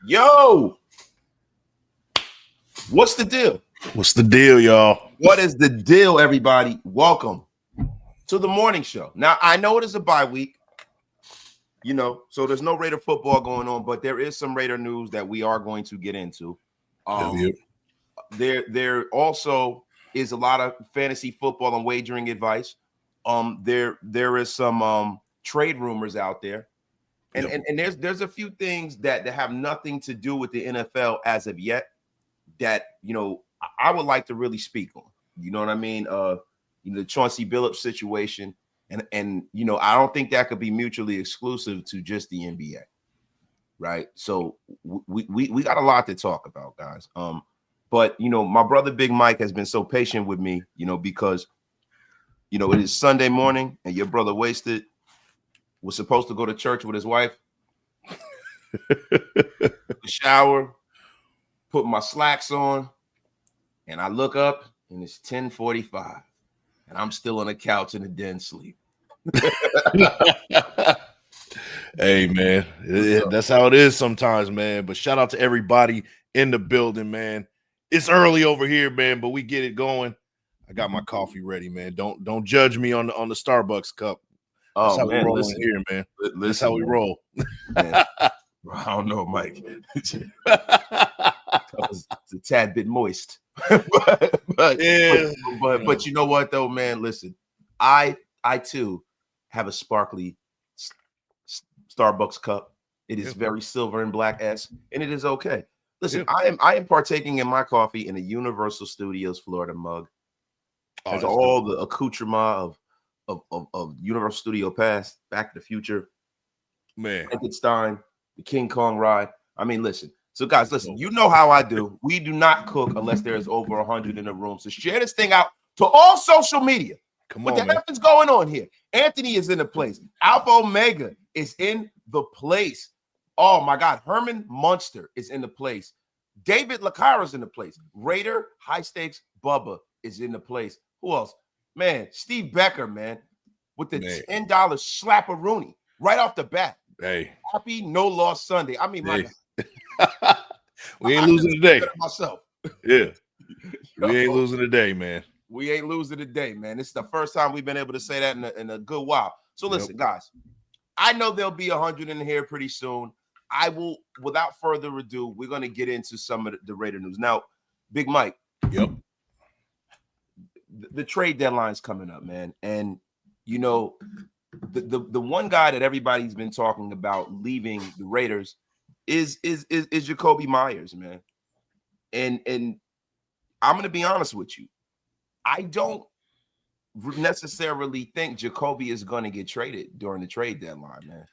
Yo, what's the deal? What's the deal, y'all? What is the deal, everybody? Welcome to the morning show. Now, I know it is a bye week, so there's no Raider football going on, but there is some Raider news that we are going to get into. There also is a lot of fantasy football and wagering advice. There is some trade rumors out there. And there's a few things that have nothing to do with the NFL as of yet that I would like to really speak on. You know what I mean? The Chauncey Billups situation, and I don't think that could be mutually exclusive to just the NBA, right? So we got a lot to talk about, guys. But my brother Big Mike has been so patient with me, because it is Sunday morning and your brother Wasted was supposed to go to church with his wife. Shower, put my slacks on, and I look up and it's 10:45, and I'm still on the couch in the den sleep. Hey, man, that's how it is sometimes, man. But shout out to everybody in the building, man. It's early over here, man, but we get it going. I got my coffee ready, man. Don't judge me on the Starbucks cup. That's how we roll here, man. That's how we roll. Man, I don't know, Mike. It's a tad bit moist. but you know what though, man? Listen, I too have a sparkly Starbucks cup. It is very silver and black S, and it is okay. Listen, I am partaking in my coffee in a Universal Studios Florida mug. Has all the accoutrement of Universal Studio Pass, Back to the Future, man, Frankenstein, the King Kong ride. I mean, listen. So, guys, listen. You know how I do. We do not cook unless there is over 100 in the room. So, share this thing out to all social media. What the heck is going on here? Anthony is in the place. Alpha Omega is in the place. Oh my God, Herman Munster is in the place. David Lacara is in the place. Raider High Stakes Bubba is in the place. Who else? Man, Steve Becker, man, with the $10 slap-a-rooney right off the bat. Hey, happy no loss Sunday. I mean, my God. We ain't losing today. Myself. Yeah, we ain't losing today, man. We ain't losing today, man. This is the first time we've been able to say that in a good while. So listen, guys, I know there'll be 100 in here pretty soon. I will, without further ado, we're going to get into some of the Raider news. Now, Big Mike. Yep. The trade deadline's coming up, man. And, the one guy that everybody's been talking about leaving the Raiders is Jacoby Myers, man. And I'm going to be honest with you. I don't necessarily think Jacoby is going to get traded during the trade deadline, man.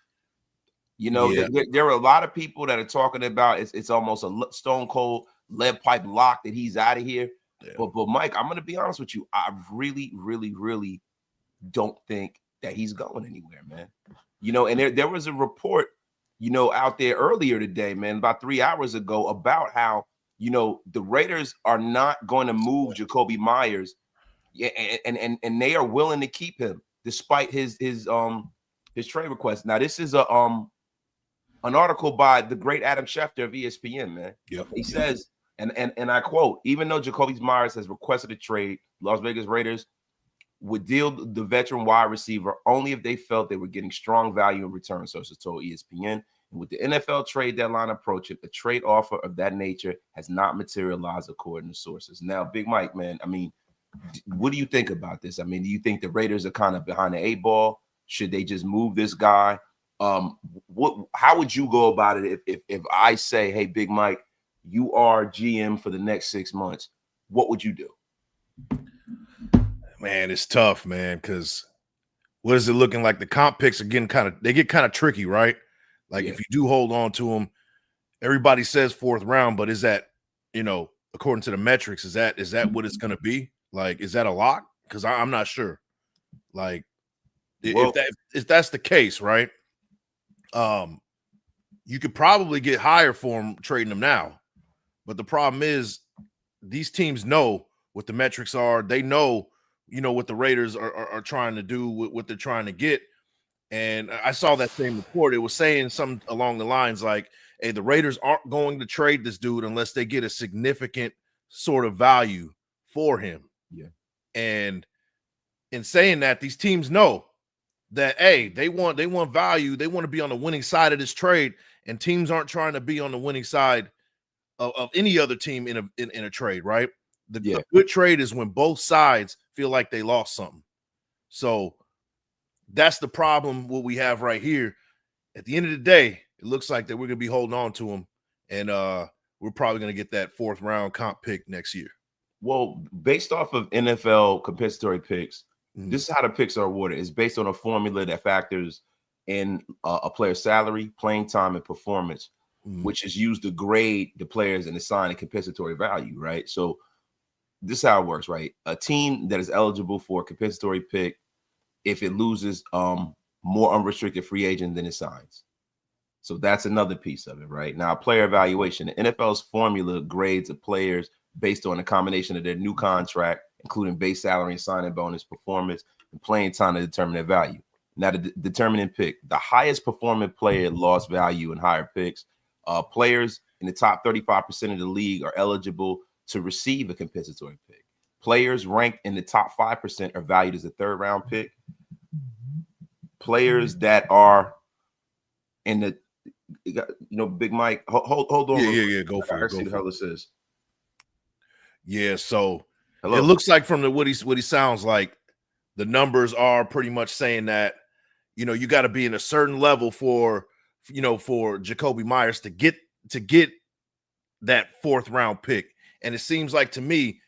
There are a lot of people that are talking about it's almost a stone cold lead pipe lock that he's out of here. Yeah. But Mike, I'm going to be honest with you. I really, really, really don't think that he's going anywhere, man. And there was a report, out there earlier today, man, about 3 hours ago about how, the Raiders are not going to move Jacoby Myers. Yeah, and they are willing to keep him despite his trade request. Now, this is an article by the great Adam Schefter of ESPN, man. Yep. He says, and I quote, even though Jacoby Myers has requested a trade, Las Vegas Raiders would deal the veteran wide receiver only if they felt they were getting strong value in return, sources told ESPN. And with the NFL trade deadline approaching, a trade offer of that nature has not materialized, according to sources. Now, Big Mike, man, I mean, what do you think about this? I mean, do you think the Raiders are kind of behind the 8 ball? Should they just move this guy? How would you go about it if I say, hey, Big Mike, you are GM for the next 6 months? What would you do? Man, it's tough, man, because what is it looking like? The comp picks are getting they get kind of tricky, right? Like if you do hold on to them, everybody says 4th round, but is that, according to the metrics, is that what it's going to be? Like, is that a lock? Because I'm not sure. Like, if that's the case, right? You could probably get higher for him trading him now, but the problem is these teams know what the metrics are. They know, what the Raiders are trying to do, what they're trying to get. And I saw that same report. It was saying something along the lines like, hey, the Raiders aren't going to trade this dude unless they get a significant sort of value for him. Yeah. And in saying that, these teams know that, hey, they want value. They want to be on the winning side of this trade, and teams aren't trying to be on the winning side of any other team in a trade, right? A good trade is when both sides feel like they lost something. So that's the problem what we have right here. At the end of the day, it looks like that we're going to be holding on to him, and we're probably going to get that 4th round comp pick next year. Well, based off of NFL compensatory picks, this is how the picks are awarded. It's based on a formula that factors in a player's salary, playing time, and performance, which is used to grade the players and assign a compensatory value, right? So this is how it works, right? A team that is eligible for a compensatory pick, if it loses more unrestricted free agent than it signs. So that's another piece of it, right? Now, player evaluation. The NFL's formula grades of players based on a combination of their new contract, including base salary and signing bonus, performance, and playing time to determine their value. Now, the determining pick, the highest performing player lost value in higher picks. Players in the top 35% of the league are eligible to receive a compensatory pick. Players ranked in the top 5% are valued as a 3rd round pick. Players that are in the, Big Mike, hold on. Yeah, go for it. See the hell this is. Yeah, so it looks like from what he sounds like, the numbers are pretty much saying that, you got to be in a certain level for Jakobi Meyers to get that 4th round pick. And it seems like to me,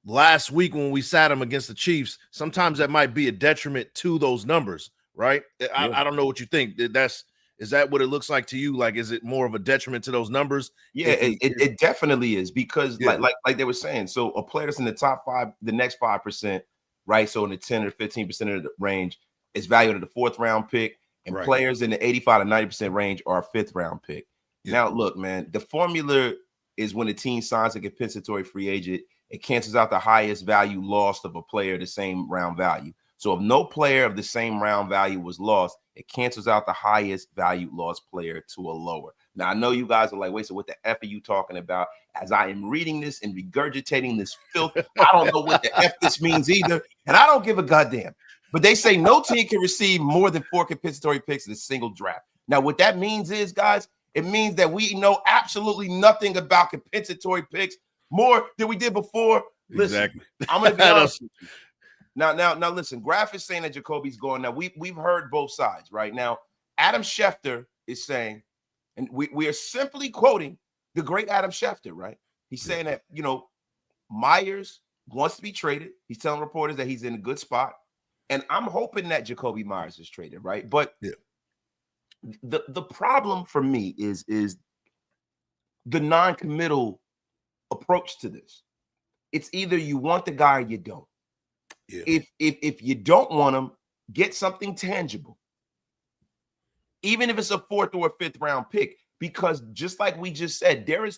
last week when we sat him against the Chiefs, sometimes that might be a detriment to those numbers, right? I don't know what you think. Is that what it looks like to you? Like, is it more of a detriment to those numbers? Yeah, it definitely is, because like they were saying, so a player that's in the top 5, the next 5%, right? So in the 10 or 15% of the range is valued at the 4th round pick, and players in the 85 to 90% range are a 5th round pick. Now, look, man, the formula is when a team signs a compensatory free agent, it cancels out the highest value lost of a player the same round value. So if no player of the same round value was lost, it cancels out the highest value lost player to a lower. Now, I know you guys are like, wait, so what the F are you talking about? As I am reading this and regurgitating this filth, I don't know what the F this means either, and I don't give a goddamn. But they say no team can receive more than 4 compensatory picks in a single draft. Now, what that means is, guys, it means that we know absolutely nothing about compensatory picks more than we did before. Listen, exactly. I'm going to be honest with you. Now, listen, Graf is saying that Jacoby's going. Now, we've heard both sides, right? Now, Adam Schefter is saying, and we are simply quoting the great Adam Schefter, right? He's saying that, Myers wants to be traded. He's telling reporters that he's in a good spot. And I'm hoping that Jakobi Meyers is traded, right? But the problem for me is the non-committal approach to this. It's either you want the guy or you don't. Yeah. If you don't want him, get something tangible. Even if it's a 4th or a 5th round pick, because just like we just said, there are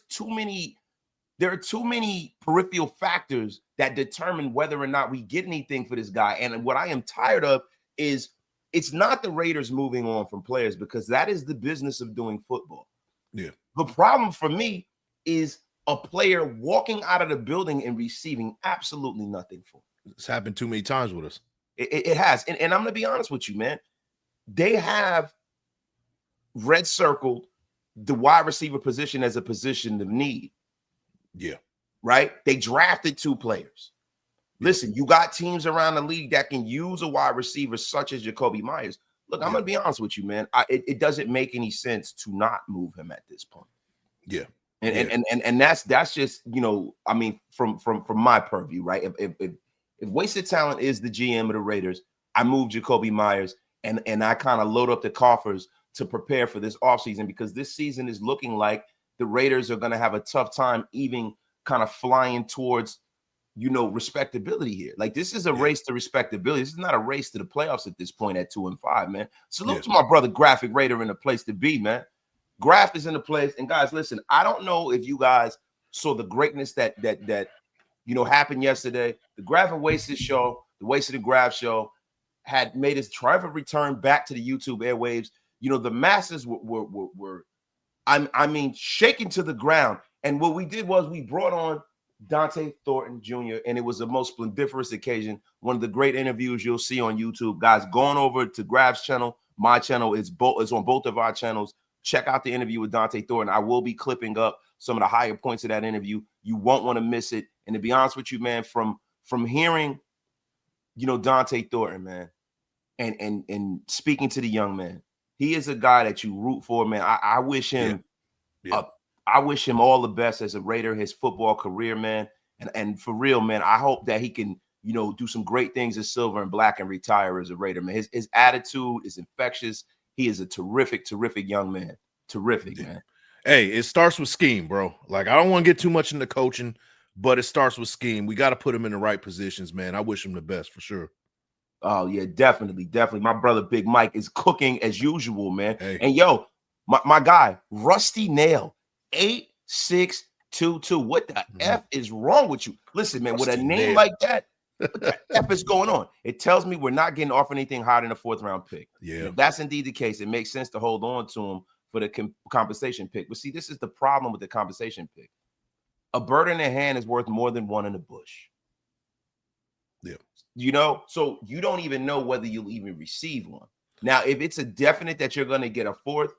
too many peripheral factors that determine whether or not we get anything for this guy. And what I am tired of is it's not the Raiders moving on from players, because that is the business of doing football. Yeah. The problem for me is a player walking out of the building and receiving absolutely nothing for it. It's happened too many times with us. It has. And I'm going to be honest with you, man. They have red circled the wide receiver position as a position of need. Yeah. Right? They drafted 2 players. Listen, you got teams around the league that can use a wide receiver such as Jakobi Meyers. Look, I'm going to be honest with you, man. It doesn't make any sense to not move him at this point. Yeah. And that's just, I mean, from my purview, right? If wasted talent is the GM of the Raiders, I move Jakobi Meyers and I kind of load up the coffers to prepare for this offseason, because this season is looking like the Raiders are going to have a tough time even kind of flying towards, respectability here. Like, this is a race to respectability. This is not a race to the playoffs at this point at 2-5, man. Salute to my brother Graphic Raider in the place to be, man. Graph is in the place. And guys, listen, I don't know if you guys saw the greatness that happened yesterday. The Graph and Wasted show, the Wasted and Graph show, had made its triumphant return back to the YouTube airwaves. The masses were I mean, shaken to the ground. And what we did was we brought on Dante Thornton Jr., and it was the most splendiferous occasion. One of the great interviews you'll see on YouTube. Guys, going over to Grab's channel, my channel is on both of our channels. Check out the interview with Dante Thornton. I will be clipping up some of the higher points of that interview. You won't want to miss it. And to be honest with you, man, from hearing, Dante Thornton, man, and speaking to the young man, he is a guy that you root for, man. I wish him I wish him all the best as a Raider, his football career, man. And for real, man, I hope that he can, do some great things as silver and black and retire as a Raider, man. His attitude is infectious. He is a terrific, terrific young man. Terrific, man. Hey, it starts with scheme, bro. Like, I don't want to get too much into coaching, but it starts with scheme. We got to put him in the right positions, man. I wish him the best for sure. Oh, yeah, definitely. My brother Big Mike is cooking as usual, man. Hey. And yo, my guy, Rusty Nail, 8622. What the F is wrong with you? Listen, man, Rusty with a name like that, what the F is going on? It tells me we're not getting off anything higher than a 4th round pick. Yeah. If that's indeed the case, it makes sense to hold on to him for the compensation pick. But see, this is the problem with the compensation pick. A bird in the hand is worth more than one in the bush. Yeah. So you don't even know whether you'll even receive one. Now, if it's a definite that you're going to get a 4th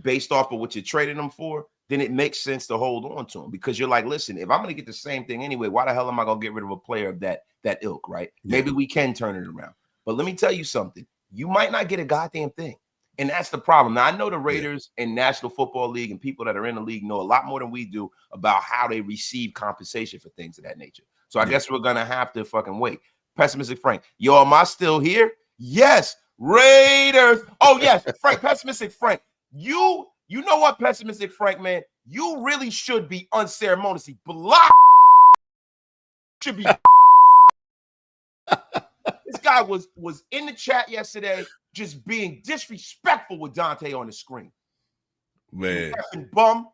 based off of what you're trading them for, then it makes sense to hold on to him, because you're like, listen, if I'm going to get the same thing anyway, why the hell am I going to get rid of a player of that ilk, right? Yeah. Maybe we can turn it around. But let me tell you something. You might not get a goddamn thing. And that's the problem. Now, I know the Raiders and National Football League and people that are in the league know a lot more than we do about how they receive compensation for things of that nature. So I guess we're going to have to fucking wait. Pessimistic Frank. Yo, am I still here? Yes. Raiders. Oh, yes. Frank, Pessimistic Frank. You know what, Pessimistic Frank, man? You really should be unceremoniously blocked. Should be. This guy was in the chat yesterday just being disrespectful with Dante on the screen. Man. You effing bum.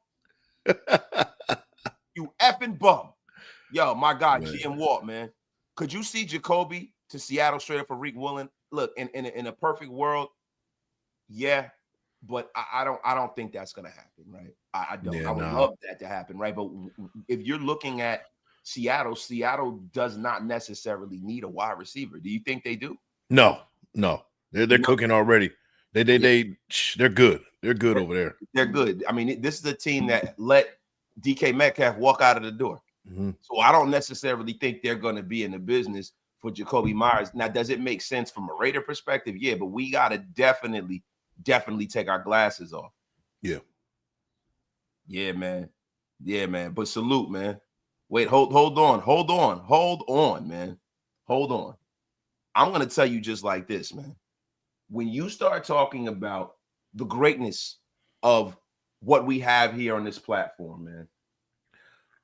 You effing bum. Yo, my guy, GM Walt, man. Could you see Jacoby to Seattle straight up for Reek Willen? Look, in a perfect world, yeah. But I don't think that's gonna happen, right? I don't. I would love that to happen, right? But if you're looking at Seattle does not necessarily need a wide receiver. Do you think they do? No. They're cooking already. They're good. They're good over there. They're good. I mean, this is a team that let DK Metcalf walk out of the door. Mm-hmm. So I don't necessarily think they're going to be in the business for Jacoby Myers. Now, does it make sense from a Raider perspective? Yeah, but we got to definitely take our glasses off. Yeah. Yeah, man. But salute, man. Wait, hold on, man. Hold on. I'm going to tell you just like this, man. When you start talking about the greatness of what we have here on this platform, man,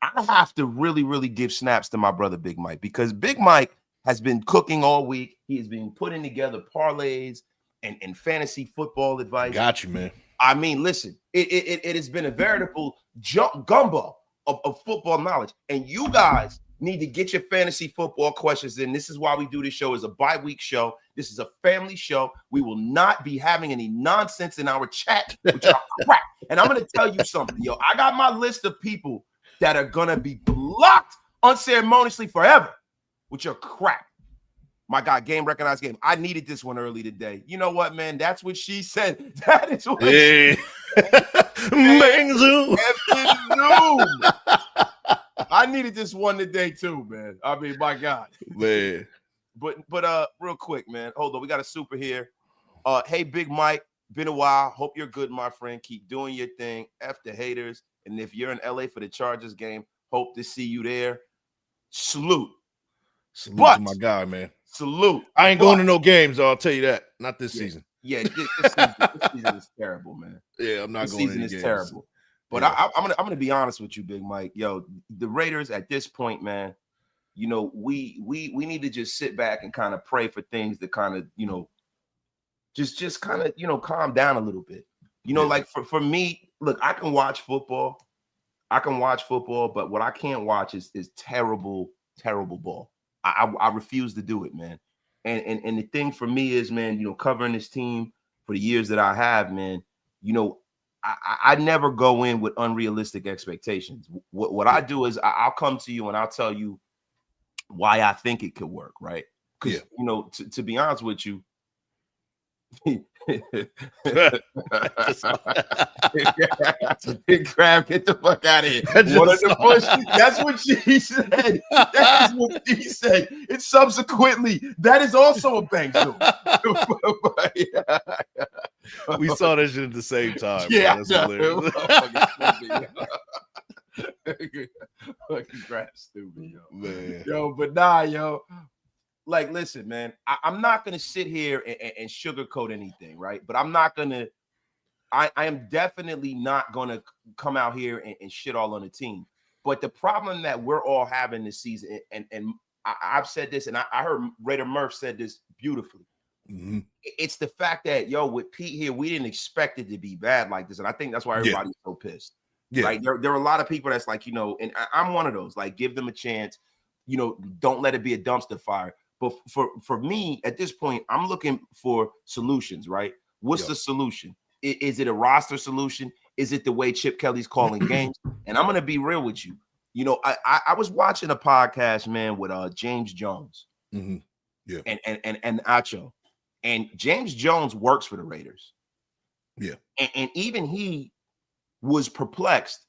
I have to really, really give snaps to my brother Big Mike, because Big Mike has been cooking all week. He has been putting together parlays and fantasy football advice. Got you, man. I mean, listen, it has been a veritable gumbo of football knowledge. And you guys need to get your fantasy football questions in. This is why we do this show as a bi-week show. This is a family show. We will not be having any nonsense in our chat, which are crap. And I'm going to tell you something, yo. I got my list of people that are going to be blocked unceremoniously forever, which are crap. My God, game recognized game. I needed this one early today. You know what, man? That's what she said. That is what she I needed this one today too, man. I mean, my God. Man. But real quick, man. Hold on. We got a super here. Hey, Big Mike. Been a while. Hope you're good, my friend. Keep doing your thing. F the haters. And if you're in LA for the Chargers game, hope to see you there. Salute to my guy, man. Salute. I ain't going to no games, I'll tell you that. Not this season. Yeah, this season is terrible, man. Yeah, I'm not this going season to is games. Terrible. But yeah. I'm gonna be honest with you, Big Mike. Yo, the Raiders at this point, man, you know, we need to just sit back and kind of pray for things to kind of, you know, just kind of, you know, calm down a little bit. You know, like for me, look, I can watch football, but what I can't watch is terrible ball. I refuse to do it, man. And the thing for me is, man, you know, covering this team for the years that I have, man, you know, I never go in with unrealistic expectations. What I do is I'll come to you and I'll tell you why I think it could work, right? Because you know, to be honest with you, Crab, get the fuck out of here. One of the bush. That's what she said. That is what she said. It's subsequently. That is also a bank zoom. We saw that shit at the same time. Yeah, Bro. That's hilarious. Fucking Crab, stupid, yo. Man. Yo, but nah, yo. Like, listen, man, I'm not going to sit here and sugarcoat anything, right? But I'm not going to, I am definitely not going to come out here and shit all on the team. But the problem that we're all having this season, and I've said this, and I heard Raider Murph said this beautifully. Mm-hmm. It's the fact that, yo, with Pete here, we didn't expect it to be bad like this. And I think that's why everybody's so pissed. Yeah. Like, there are a lot of people that's like, you know, and I'm one of those, like, give them a chance. You know, don't let it be a dumpster fire. But for me, at this point, I'm looking for solutions, right? What's the solution? Is it a roster solution? Is it the way Chip Kelly's calling games? And I'm going to be real with you. You know, I was watching a podcast, man, with James Jones and Acho. And James Jones works for the Raiders. Yeah. And even he was perplexed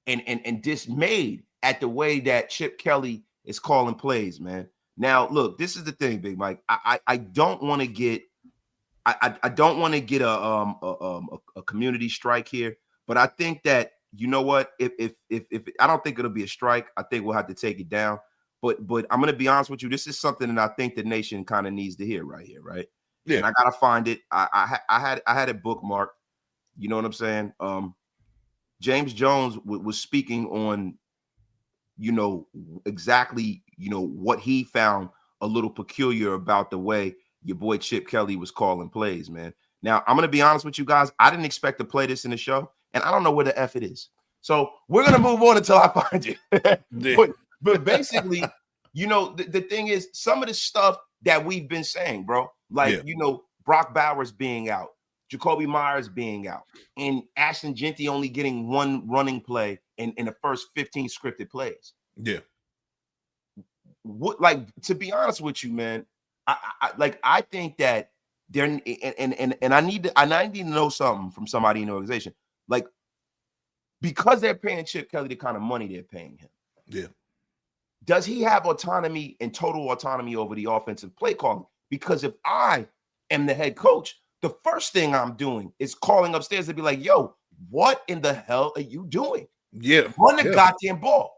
and dismayed at the way that Chip Kelly is calling plays, man. Now, look, this is the thing, Big Mike. I don't want to get I don't want to get a community strike here, but I think that, you know what, if I don't think it'll be a strike, I think we'll have to take it down. But I'm gonna be honest with you, this is something that I think the nation kind of needs to hear right here, right? Yeah. And I gotta find it. I had it bookmarked. You know what I'm saying? James Jones was speaking on, you know, exactly, you know, what he found a little peculiar about the way your boy Chip Kelly was calling plays, man. Now, I'm going to be honest with you guys. I didn't expect to play this in the show, and I don't know where the F it is. So we're going to move on until I find it. but basically, you know, the thing is, some of the stuff that we've been saying, bro, like, you know, Brock Bowers being out, Jacoby Myers being out, and Ashton Genty only getting one running play in the first 15 scripted plays. Yeah. What, like, to be honest with you, man, I think that they're and I need to know something from somebody in the organization, like, because they're paying Chip Kelly the kind of money they're paying him. Yeah. Does he have autonomy and total autonomy over the offensive play calling? Because if I am the head coach, the first thing I'm doing is calling upstairs to be like, yo, what in the hell are you doing? Yeah. Run the goddamn ball.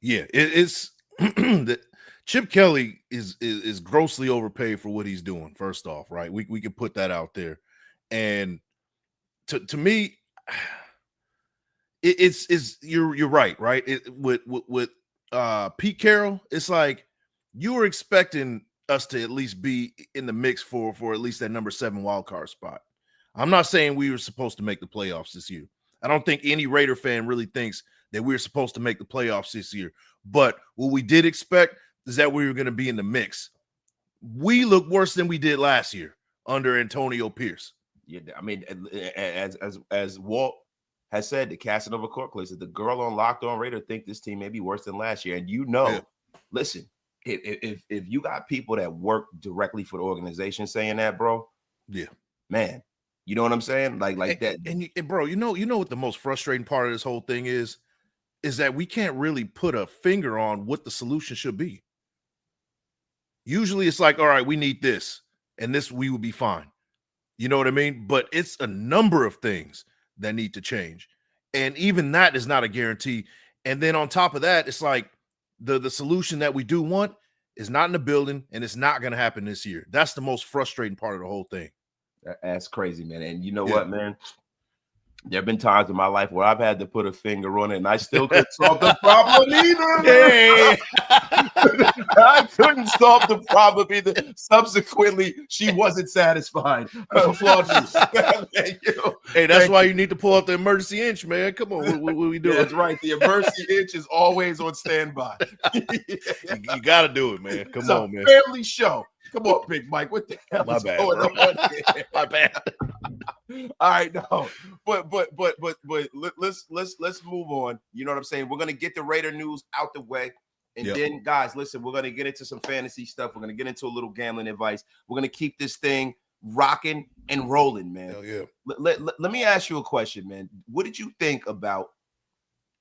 Yeah, it's that Chip Kelly is grossly overpaid for what he's doing. First off, right? We can put that out there, and to me, it's you're right, right? With Pete Carroll, it's like you were expecting us to at least be in the mix for at least that number 7 wild card spot. I'm not saying we were supposed to make the playoffs this year. I don't think any Raider fan really thinks that we were supposed to make the playoffs this year. But what we did expect is that we were going to be in the mix. We look worse than we did last year under Antonio Pierce. Yeah, I mean, as Walt has said, the Casanova Court case, that the girl on Locked On Raider think this team may be worse than last year. And you know, listen, if you got people that work directly for the organization saying that, bro, man, you know what I'm saying? Like that. And bro, you know what the most frustrating part of this whole thing is that we can't really put a finger on what the solution should be. Usually it's like, all right, we need this, and this we will be fine. You know what I mean? But it's a number of things that need to change. And even that is not a guarantee. And then on top of that, it's like the solution that we do want is not in the building, and it's not going to happen this year. That's the most frustrating part of the whole thing. That's crazy, man. And you know what, man? There have been times in my life where I've had to put a finger on it, and I still couldn't solve the problem either. Hey. I couldn't solve the problem either. Subsequently, she wasn't satisfied. I applaud you. Thank you. Hey, that's why you need to pull out the emergency inch, man. Come on, what we doing? That's right. The emergency inch is always on standby. You got to do it, man. Come on, man. Family show. Come on, Big Mike. What the hell My is bad, going bro. on here? My bad. All right, no, but let's move on. You know what I'm saying? We're gonna get the Raider news out the way, and then guys, listen, we're gonna get into some fantasy stuff. We're gonna get into a little gambling advice. We're gonna keep this thing rocking and rolling, man. Hell yeah. Let me ask you a question, man. What did you think about?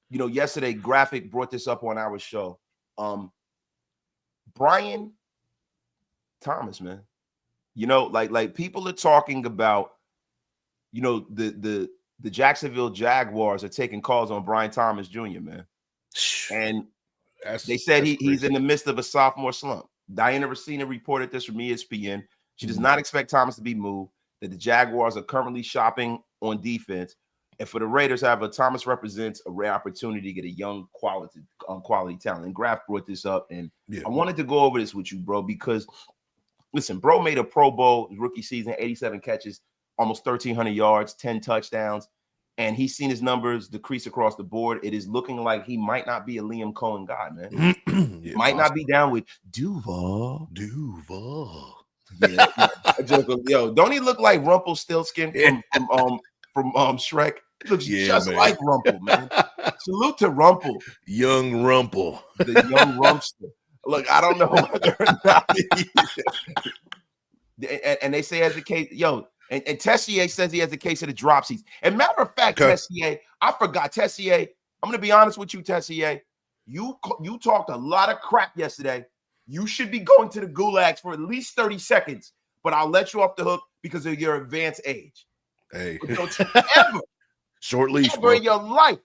Yesterday, Graphic brought this up on our show. Brian Thomas, man. Like people are talking about. The Jacksonville Jaguars are taking calls on Brian Thomas Jr., man. And they said he's in the midst of a sophomore slump. Diana Racina reported this from ESPN. She does not expect Thomas to be moved, that the Jaguars are currently shopping on defense. And for the Raiders, however, Thomas represents a rare opportunity to get a young quality talent. And Graf brought this up, and I wanted to go over this with you, bro, because, listen, bro made a Pro Bowl rookie season, 87 catches, almost 1,300 yards, 10 touchdowns, and he's seen his numbers decrease across the board. It is looking like he might not be a Liam Cohen guy, man. Might not be down with Duval. Yeah. Yo, don't he look like Rumpelstiltskin from Shrek? He looks just like Rumple, man. Salute to Rumple. Young Rumple. The young Rumpster. Look, I don't know whether or not and they say as a case, and Tessier says he has a case of the dropsies. And matter of fact, Tessier, I forgot. Tessier, I'm going to be honest with you, Tessier. You talked a lot of crap yesterday. You should be going to the gulags for at least 30 seconds, but I'll let you off the hook because of your advanced age. Hey. But don't you ever, short leash, ever in your life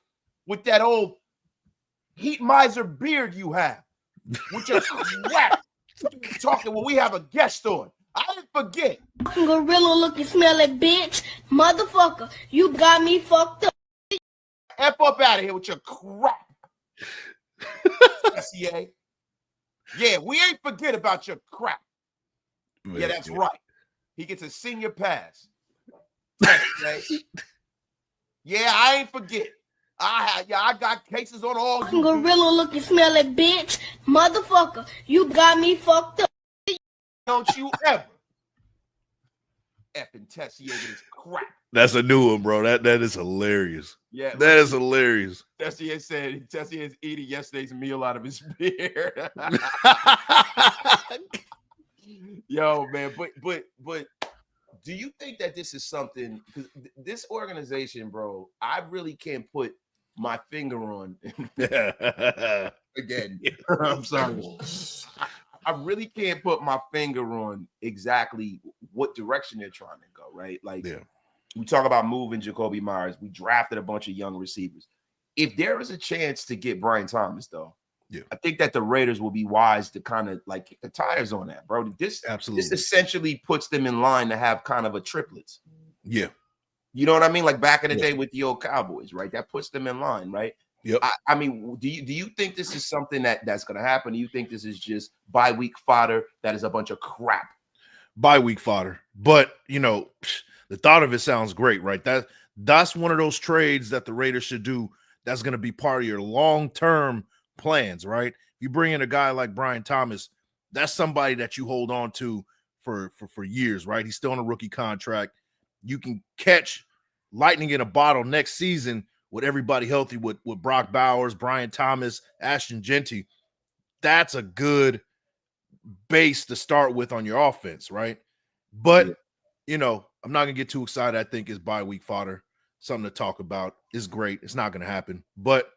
with that old heat miser beard you have, with your crap talking when we have a guest on. I didn't forget. Gorilla looking smelly bitch. Motherfucker, you got me fucked up. F up out of here with your crap. SEA. Yeah, we ain't forget about your crap. Yeah, that's right. He gets a senior pass. Yeah, I ain't forget. I got cases on all you. Gorilla looking smelly bitch. Motherfucker, you got me fucked up. Don't you ever effing Tessier with his crap. That's a new one, bro. That is hilarious. Yeah, that is hilarious. Tessier said Tessier is eating yesterday's meal out of his beard. Yo, man, but do you think that this is something? Because this organization, bro, I really can't put my finger on. Again, I'm sorry. I really can't put my finger on exactly what direction they're trying to go, right? Like, we talk about moving Jacoby Myers. We drafted a bunch of young receivers. If there is a chance to get Brian Thomas, though, I think that the Raiders will be wise to kind of like kick the tires on that, bro. This essentially puts them in line to have kind of a triplets. Yeah. You know what I mean? Like back in the day with the old Cowboys, right? That puts them in line, right? Yep. I mean, do you think this is something that's going to happen? Do you think this is just bye-week fodder that is a bunch of crap? Bye-week fodder. But, the thought of it sounds great, right? That's one of those trades that the Raiders should do that's going to be part of your long-term plans, right? If you bring in a guy like Brian Thomas, that's somebody that you hold on to for years, right? He's still on a rookie contract. You can catch lightning in a bottle next season with everybody healthy, with Brock Bowers, Brian Thomas, Ashton Genty. That's a good base to start with on your offense, right? But, I'm not going to get too excited. I think it's bye-week fodder. Something to talk about. It's great. It's not going to happen. But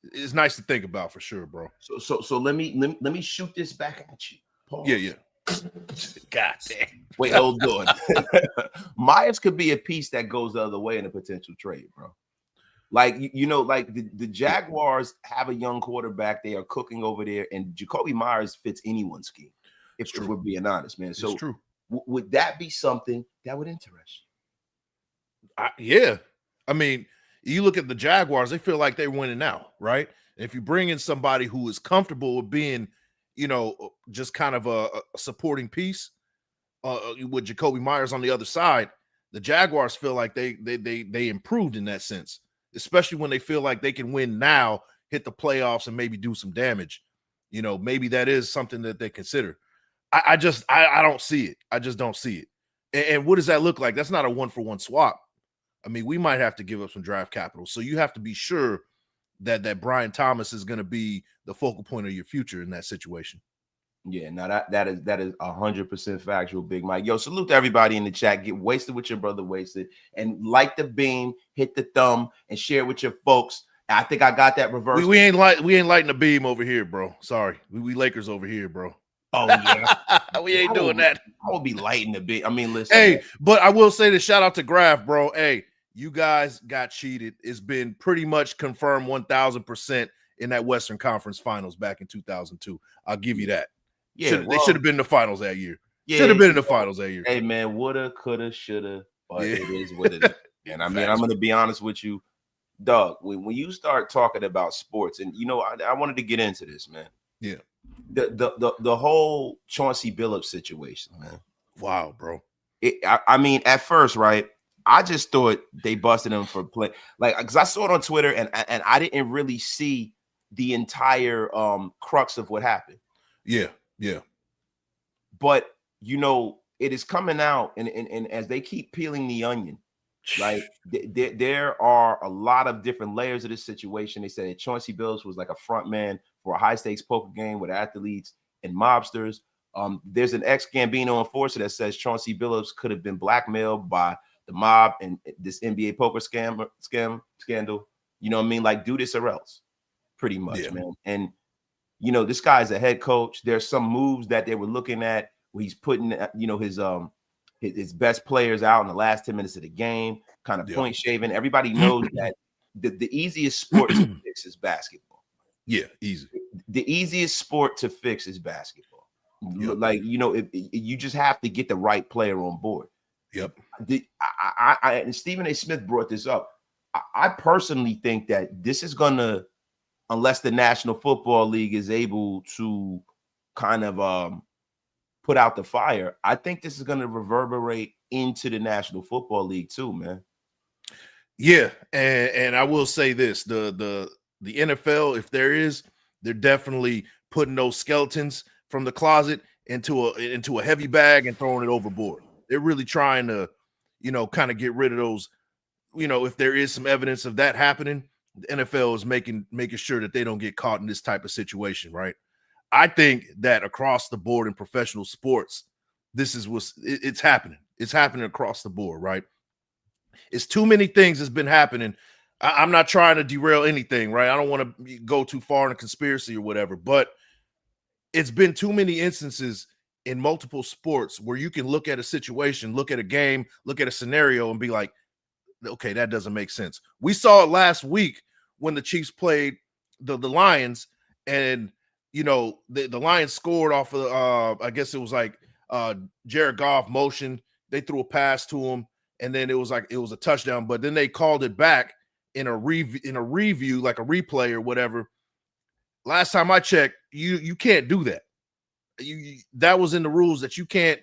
it's nice to think about for sure, bro. So let me shoot this back at you. Pause. Yeah. God damn. Wait, hold on. Myers could be a piece that goes the other way in a potential trade, bro. Like, like the Jaguars have a young quarterback. They are cooking over there, and Jacoby Myers fits anyone's scheme, if we're being honest, man. So true. Would that be something that would interest you? Yeah. I mean, you look at the Jaguars, they feel like they're winning now, right? And if you bring in somebody who is comfortable with being, just kind of a supporting piece with Jacoby Myers on the other side, the Jaguars feel like they improved in that sense, especially when they feel like they can win now, hit the playoffs, and maybe do some damage. Maybe that is something that they consider. I don't see it. I just don't see it. And what does that look like? That's not a 1-for-1 swap. I mean, we might have to give up some draft capital. So you have to be sure that Brian Thomas is going to be the focal point of your future in that situation. Yeah, now that is 100% factual, Big Mike. Yo, salute to everybody in the chat. Get wasted with your brother Wasted, and like the beam, hit the thumb, and share with your folks. I think I got that reversed. We ain't lighting the beam over here, bro. Sorry, we Lakers over here, bro. Oh yeah, we ain't doing that. I will be lighting the beam. I mean, listen. Hey, man. but I will say this. Shout out to Graf, bro. Hey, you guys got cheated. It's been pretty much confirmed 1,000% in that Western Conference Finals back in 2002. I'll give you that. Yeah, they should have been in the finals that year. Yeah, should have been in the finals that year. Hey man, woulda, coulda, shoulda, but it is what it is. And I mean, I'm gonna be honest with you, Doug. When you start talking about sports, and I wanted to get into this, man. Yeah, the whole Chauncey Billups situation, man. Wow, bro. I mean, at first, right? I just thought they busted him for play, like, because I saw it on Twitter, and I didn't really see the entire crux of what happened. Yeah. But it is coming out, and as they keep peeling the onion, right? There are a lot of different layers of this situation. They said that Chauncey Billups was like a front man for a high stakes poker game with athletes and mobsters. There's an ex-Gambino enforcer that says Chauncey Billups could have been blackmailed by the mob and this NBA poker scandal. You know what I mean? Like, do this or else, pretty much, man. And this guy's a head coach. There's some moves that they were looking at where he's putting, his best players out in the last 10 minutes of the game, kind of point shaving. Everybody knows that the easiest sport to fix is basketball. Yeah, easy. The easiest sport to fix is basketball. Yep. Like, you just have to get the right player on board. Yep. And Stephen A. Smith brought this up. I personally think that this is gonna, unless the National Football League is able to kind of put out the fire, I think this is going to reverberate into the National Football League too, man. Yeah, and I will say this: the NFL, if they're definitely putting those skeletons from the closet into a heavy bag and throwing it overboard. They're really trying to, kind of get rid of those. If there is some evidence of that happening, the NFL is making sure that they don't get caught in this type of situation, right? I think that across the board in professional sports, this is it's happening. It's happening across the board, right? It's too many things that's been happening. I'm not trying to derail anything, right? I don't want to go too far in a conspiracy or whatever, but it's been too many instances in multiple sports where you can look at a situation, look at a game, look at a scenario and be like, okay, that doesn't make sense. We saw it last week when the Chiefs played the Lions, and the Lions scored off of I guess it was like Jared Goff motion. They threw a pass to him, and then it was a touchdown. But then they called it back in a review, like a replay or whatever. Last time I checked, you can't do that. That was in the rules that you can't.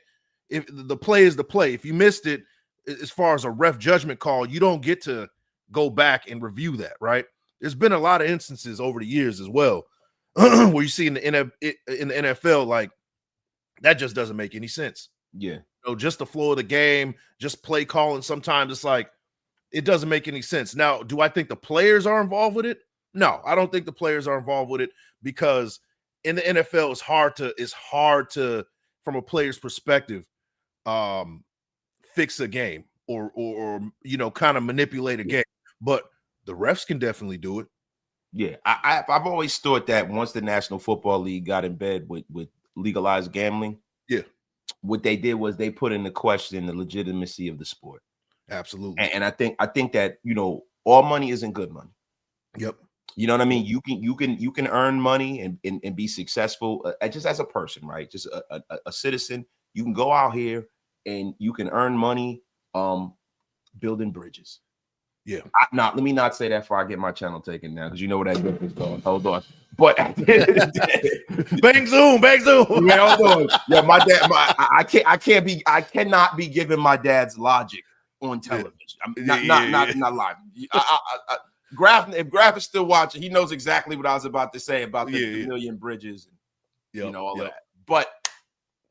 If the play is the play, if you missed it, as far as a ref judgment call, you don't get to go back and review that, right? There's been a lot of instances over the years as well where you see in the NFL, like, that just doesn't make any sense. Yeah. Just the flow of the game, just play calling. Sometimes it's like, it doesn't make any sense. Now, do I think the players are involved with it? No, I don't think the players are involved with it, because in the NFL, it's hard to, from a player's perspective, fix a game or kind of manipulate a game, but the refs can definitely do it. Yeah, I've always thought that once the National Football League got in bed with legalized gambling, what they did was they put into question the legitimacy of the sport. Absolutely. And I think that all money isn't good money. Yep. You know what I mean? You can earn money and be successful just as a person, right? Just a citizen. You can go out here and you can earn money building bridges. Yeah. Let me not say that before I get my channel taken now, because you know where that grip is going. Hold on. But at the end of the day, bang zoom. Yeah, hold on. Yeah, my dad. I cannot be giving my dad's logic on television. Not live. Graf, if Graf is still watching, he knows exactly what I was about to say about the million bridges and all of that. But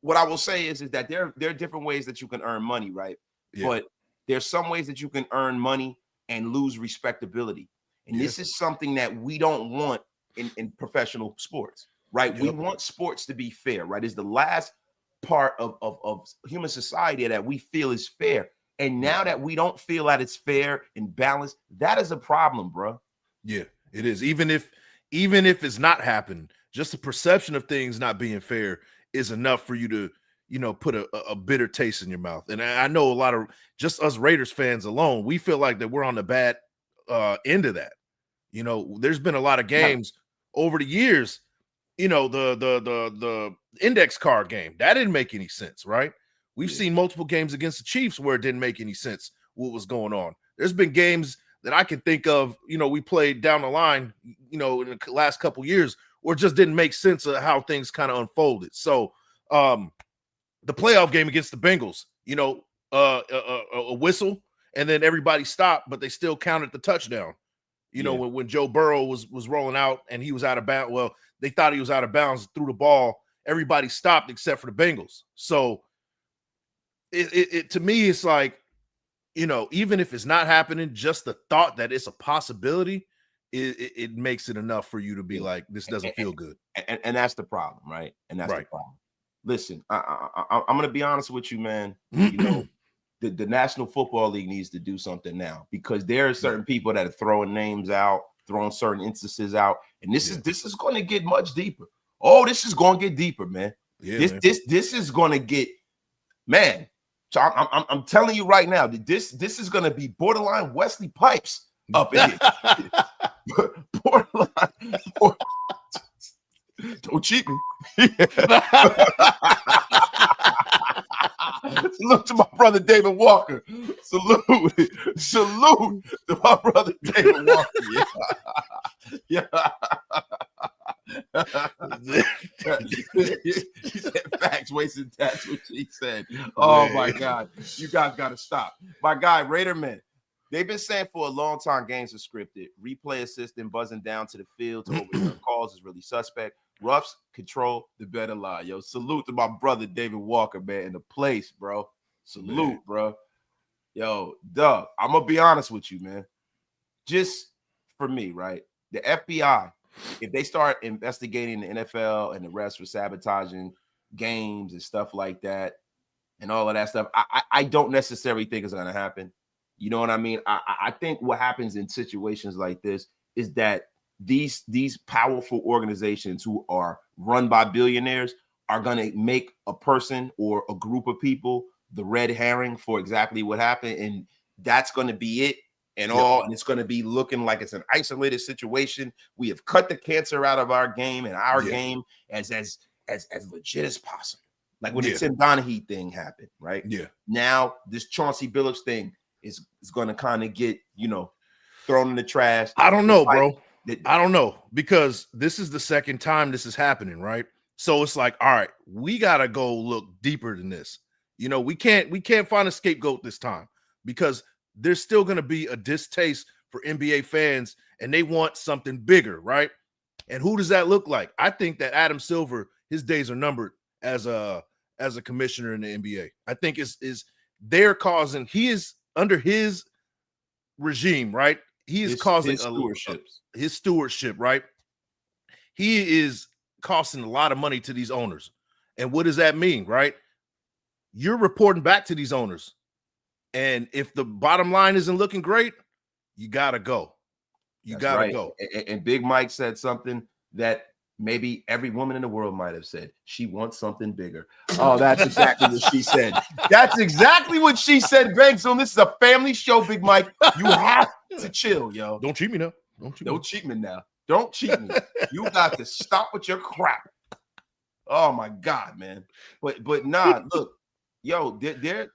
what I will say is that there are different ways that you can earn money, right? Yeah. But there's some ways that you can earn money and lose respectability. And this is something that we don't want in professional sports, right? Yep. We want sports to be fair, right? It's the last part of human society that we feel is fair. And now that we don't feel that it's fair and balanced, that is a problem, bro. Yeah, it is. Even if it's not happening, just the perception of things not being fair is enough for you to, put a bitter taste in your mouth. And I know a lot of just us Raiders fans alone, we feel like that we're on the bad end of that. There's been a lot of games over the years. The index card game that didn't make any sense, right? We've seen multiple games against the Chiefs where it didn't make any sense what was going on. There's been games that I can think of, we played down the line, in the last couple years where it just didn't make sense of how things kind of unfolded. So the playoff game against the Bengals, a whistle and then everybody stopped, but they still counted the touchdown. When Joe Burrow was rolling out and he was out of bounds. Well, they thought he was out of bounds, threw the ball. Everybody stopped except for the Bengals. So it to me, it's like, even if it's not happening, just the thought that it's a possibility, it makes it enough for you to be like, this doesn't feel good. And that's the problem, right? And that's the problem. Listen, I'm going to be honest with you, man. The National Football League needs to do something now because there are certain people that are throwing names out, throwing certain instances out, and this is going to get much deeper. Oh, this is going to get deeper, man. This is going to get, man. So I'm telling you right now that this is going to be borderline Wesley Pipes up in here. borderline. Don't cheat me. Salute to my brother David Walker. Salute to my brother David Walker. Yeah. He said facts, wasting tax, which he said. Oh my God. You guys gotta stop. My guy, Raider Man. They've been saying for a long time games are scripted. Replay assistant buzzing down to the field to overturn calls is really suspect. Roughs control the better lie. Yo, salute to my brother David Walker, man, in the place, bro. Salute, bro. Yo, Doug, I'm gonna be honest with you, man. Just for me, right? The FBI, if they start investigating the NFL and the rest for sabotaging games and stuff like that, and all of that stuff, I don't necessarily think it's gonna happen. You know what I mean? I think what happens in situations like this is that these powerful organizations who are run by billionaires are going to make a person or a group of people the red herring for exactly what happened, and that's going to be it and all, and it's going to be looking like it's an isolated situation. We have cut the cancer out of our game and our game as legit as possible. Like when the Tim Donaghy thing happened, right? Yeah. Now this Chauncey Billups thing is going to kind of get, thrown in the trash. I don't know, bro. I don't know, because this is the second time this is happening, right? So it's like, all right, we gotta go look deeper than this. We can't find a scapegoat this time because there's still gonna be a distaste for NBA fans and they want something bigger, right? And who does that look like? I think that Adam Silver, his days are numbered as a commissioner in the NBA. I think he is under his regime, right? He is causing his stewardship, right? He is costing a lot of money to these owners. And what does that mean, right? You're reporting back to these owners. And if the bottom line isn't looking great, you got to go. You got to go. And Big Mike said something that maybe every woman in the world might have said. She wants something bigger. Oh, that's exactly what she said. That's exactly what she said, Bang. So this is a family show, Big Mike. You have to chill, yo. Don't cheat me now. Don't cheat me now. Don't cheat me. You got to stop with your crap. Oh my God, man. But nah, look, yo, there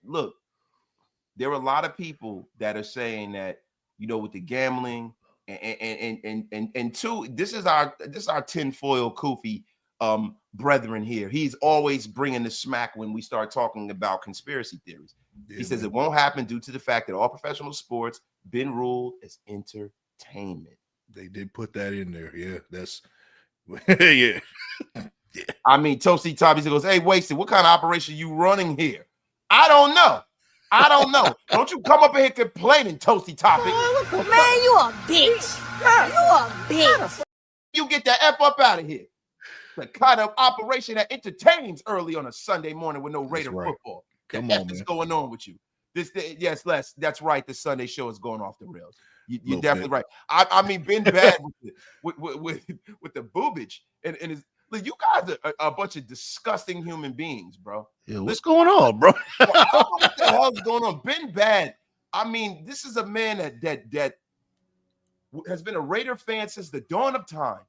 are a lot of people that are saying that, with the gambling and two, this is our tinfoil Kofi brethren here. He's always bringing the smack when we start talking about conspiracy theories. He says it won't happen due to the fact that all professional sports been ruled as entertainment. They did put that in there. Yeah, that's yeah. I mean, Toasty Top, he goes, hey, Wasted, what kind of operation you running here? I don't know. Don't you come up in here complaining, Toasty Topic. Man, you a bitch. You a bitch. You get the F up out of here. The kind of operation that entertains early on a Sunday morning with no Raider football. Come the on, F man. is going on with you. Yes, Les, that's right. The Sunday show is going off the rails. You're definitely right. I mean, been bad with the boobage and his. Look, you guys are a bunch of disgusting human beings, bro. Yeah, what's going on, bro? I don't know what the hell's going on. Been bad. I mean, this is a man that has been a Raider fan since the dawn of time.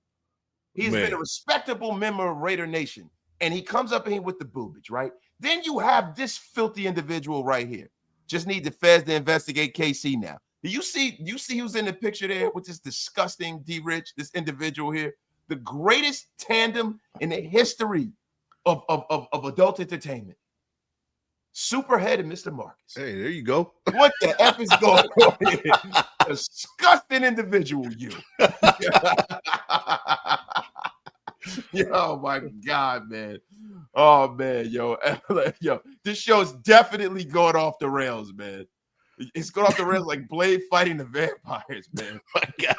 He's been a respectable member of Raider Nation, and he comes up in here with the boobage, right? Then you have this filthy individual right here. Just need the feds to investigate KC now. Do you see who's in the picture there with this disgusting D-Rich, this individual here? The greatest tandem in the history of adult entertainment. Superhead and Mr. Marcus. Hey, there you go. What the F is going on here? Disgusting individual, you. Oh my God, man. Oh man, yo, this show's definitely going off the rails, man. It's going off the rails like Blade fighting the vampires, man. My God.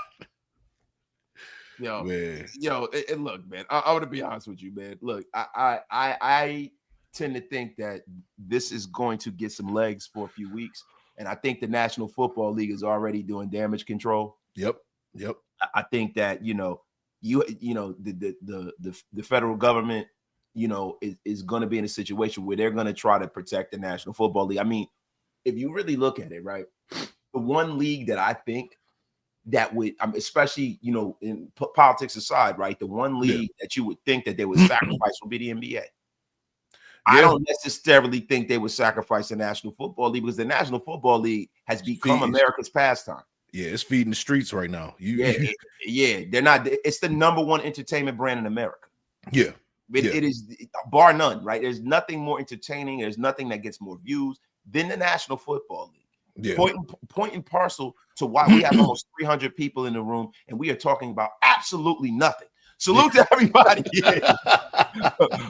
Yo, and look, man, I want to be honest with you, man. Look, I tend to think that this is going to get some legs for a few weeks, and I think the National Football League is already doing damage control. Yep. I think that the federal government, is going to be in a situation where they're going to try to protect the National Football League. I mean, if you really look at it, right, the one league that I think that would, especially, in politics aside, right, the one league that you would think that they would sacrifice would be the NBA. I don't necessarily think they would sacrifice the National Football League because the National Football League has become America's pastime. Yeah, it's feeding the streets right now. They're not. It's the number one entertainment brand in America. Yeah. It is, bar none, right? There's nothing more entertaining. There's nothing that gets more views than the National Football League. Yeah. Point and parcel to why we have almost 300 people in the room and we are talking about absolutely nothing. Salute to everybody.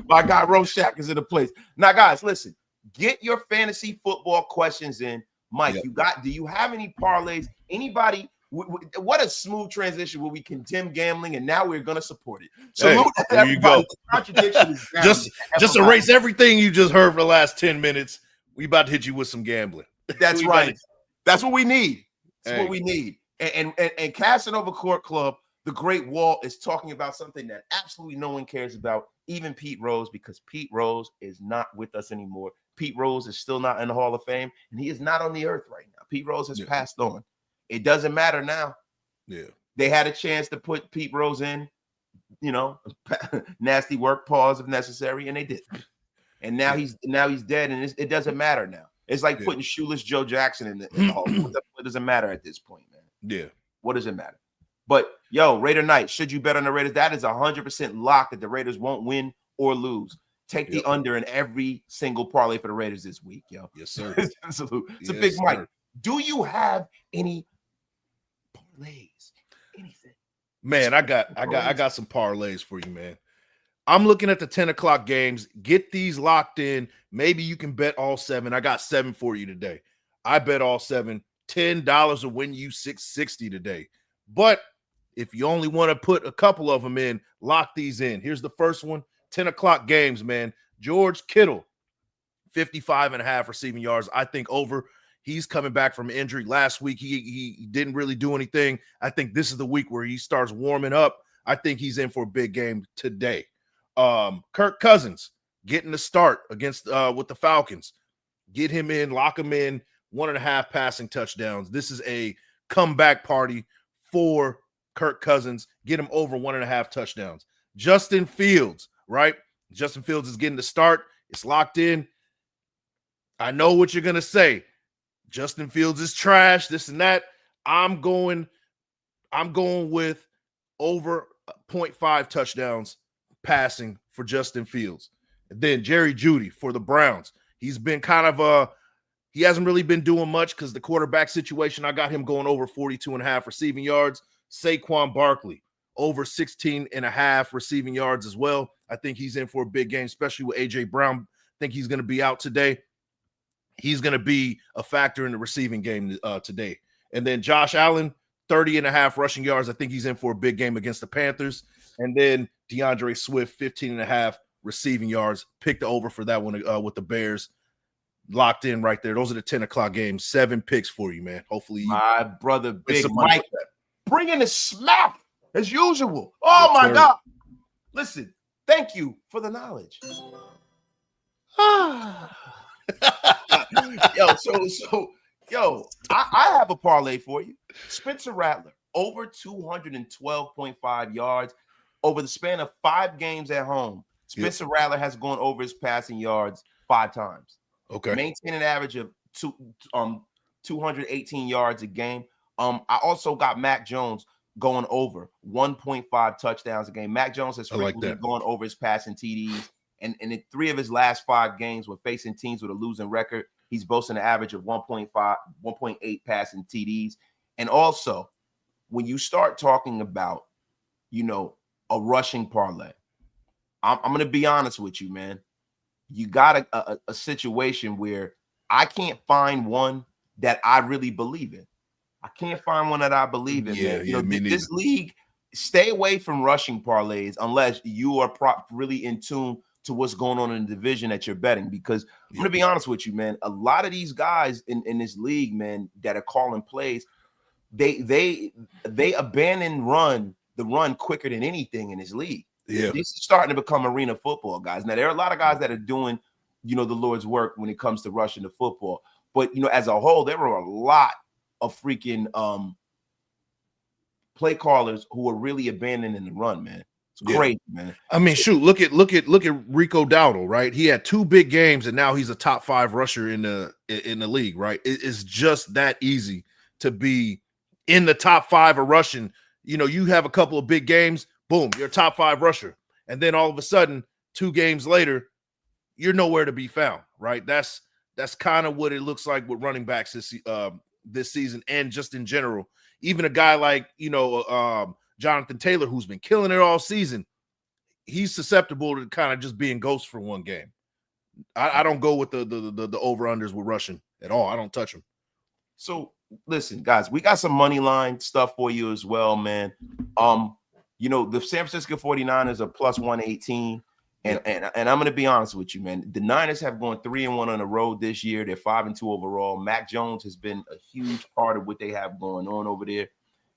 My guy Rorschach is in the place. Now, guys, listen, get your fantasy football questions in. Mike, do you have any parlays? Anybody? What a smooth transition where we condemn gambling and now we're going to support it. Salute to there you go. The contradiction is down. Just erase everything you just heard for the last 10 minutes. We about to hit you with some gambling. That's right. That's what we need. That's what we need. And Casanova Court Club, the Great Wall, is talking about something that absolutely no one cares about, even Pete Rose, because Pete Rose is not with us anymore. Pete Rose is still not in the Hall of Fame, and he is not on the earth right now. Pete Rose has passed on. It doesn't matter now. Yeah. They had a chance to put Pete Rose in, nasty work pause if necessary, and they didn't. And now he's dead, and it doesn't matter now. It's like putting shoeless Joe Jackson in the Hall. What does it matter at this point, man? Yeah. What does it matter? But, Raider Night, should you bet on the Raiders? That is 100% locked that the Raiders won't win or lose. Take the under in every single parlay for the Raiders this week, yo. Yes, sir. It's a big Mike. Do you have any parlays? Anything? Man, I got some parlays for you, man. I'm looking at the 10 o'clock games. Get these locked in. Maybe you can bet all 7. I got 7 for you today. I bet all 7. $10 will win you $660 today. But if you only want to put a couple of them in, lock these in. Here's the first one. 10 o'clock games, man. George Kittle, 55.5 receiving yards. I think over. He's coming back from injury. Last week, he didn't really do anything. I think this is the week where he starts warming up. I think he's in for a big game today. Kirk Cousins getting the start against with the Falcons. Get him in, lock him in. 1.5 passing touchdowns. This is a comeback party for Kirk Cousins. Get him over 1.5 touchdowns. Justin Fields, right? Justin Fields is getting the start. It's locked in. I know what you're going to say. Justin Fields is trash, this and that. I'm going with over 0.5 touchdowns passing for Justin Fields. And then Jerry Jeudy for the Browns. He's been kind of he hasn't really been doing much because the quarterback situation. I got him going over 42.5 receiving yards. Saquon Barkley over 16.5 receiving yards as well. I think he's in for a big game, especially with A.J. Brown. I think he's going to be out today. He's going to be a factor in the receiving game today. And then Josh Allen, 30.5 rushing yards. I think he's in for a big game against the Panthers. And then DeAndre Swift, 15.5 receiving yards. Pick the over for that one with the Bears. Locked in right there. Those are the 10 o'clock games. 7 picks for you, man. Hopefully you. My brother, Big Mike, bringing the smack as usual. Oh, yes, my sir. God. Listen, thank you for the knowledge. I have a parlay for you. Spencer Rattler, over 212.5 yards over the span of 5 games at home. Spencer Rattler has gone over his passing yards 5 times. Okay. Maintain an average of 218 yards a game. I also got Mac Jones going over 1.5 touchdowns a game. Mac Jones has frequently gone over his passing TDs. And in 3 of his last 5 games when facing teams with a losing record, he's boasting an average of 1.8 passing TDs. And also, when you start talking about, a rushing parlay, I'm going to be honest with you, man. You got a situation where I can't find one that I really believe in. I can't find one that I believe in, man. This league, stay away from rushing parlays unless you are really in tune to what's going on in the division that you're betting. Because I'm going to be honest with you, man, a lot of these guys in this league, man, that are calling plays, they abandon the run quicker than anything in this league. Yeah. This is starting to become arena football, guys. Now, there are a lot of guys that are doing, the Lord's work when it comes to rushing the football. But, as a whole, there were a lot of freaking play callers who are really abandoning the run, man. It's crazy, man. I mean, shoot, look at Rico Dowdle, right? He had 2 big games and now he's a top 5 rusher in the league, right? It's just that easy to be in the top 5 of rushing. You have a couple of big games, boom, you're a top 5 rusher. And then all of a sudden, 2 games later, you're nowhere to be found, right? That's kind of what it looks like with running backs this season and just in general. Even a guy like, Jonathan Taylor, who's been killing it all season, he's susceptible to kind of just being ghost for 1 game. I don't go with the over-unders with rushing at all. I don't touch them. So, listen, guys, we got some money line stuff for you as well, man. The San Francisco 49ers are plus 118. And I'm going to be honest with you, man. The Niners have gone 3-1 on the road this year. They're 5-2 overall. Mac Jones has been a huge part of what they have going on over there.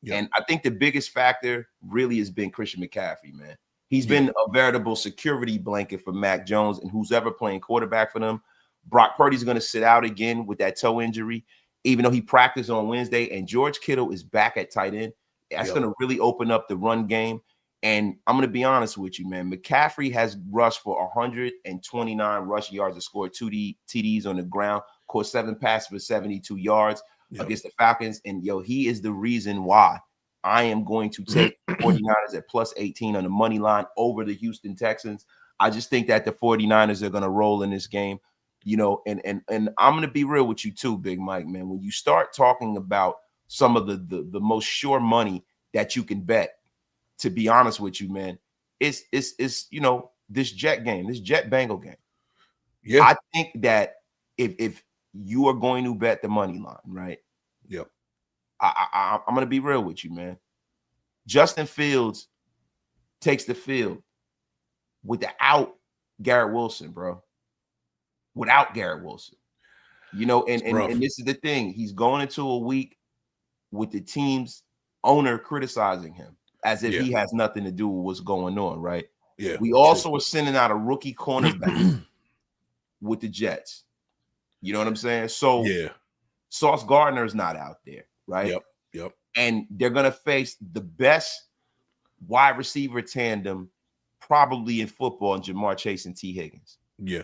Yep. And I think the biggest factor really has been Christian McCaffrey, man. He's been a veritable security blanket for Mac Jones and who's ever playing quarterback for them. Brock Purdy's going to sit out again with that toe injury, even though he practiced on Wednesday. And George Kittle is back at tight end. That's going to really open up the run game. And I'm going to be honest with you, man. McCaffrey has rushed for 129 rushing yards and scored 2 TDs on the ground, caught 7 passes for 72 yards against the Falcons. And, he is the reason why I am going to take 49ers at plus 18 on the money line over the Houston Texans. I just think that the 49ers are going to roll in this game, and I'm going to be real with you too, Big Mike, man. When you start talking about some of the most sure money that you can bet, to be honest with you, man, it's this Jet game, this Jet Bengal game. Yeah, I think that if you are going to bet the money line, right? Yep. I'm going to be real with you, man. Justin Fields takes the field without Garrett Wilson, bro. Without Garrett Wilson, and this is the thing. He's going into a week with the team's owner criticizing him as if he has nothing to do with what's going on, right? Yeah. We also are sending out a rookie cornerback with the Jets. You know what I'm saying? So Sauce Gardner is not out there, right? Yep. And they're going to face the best wide receiver tandem probably in football in Jamar Chase and T. Higgins. Yeah.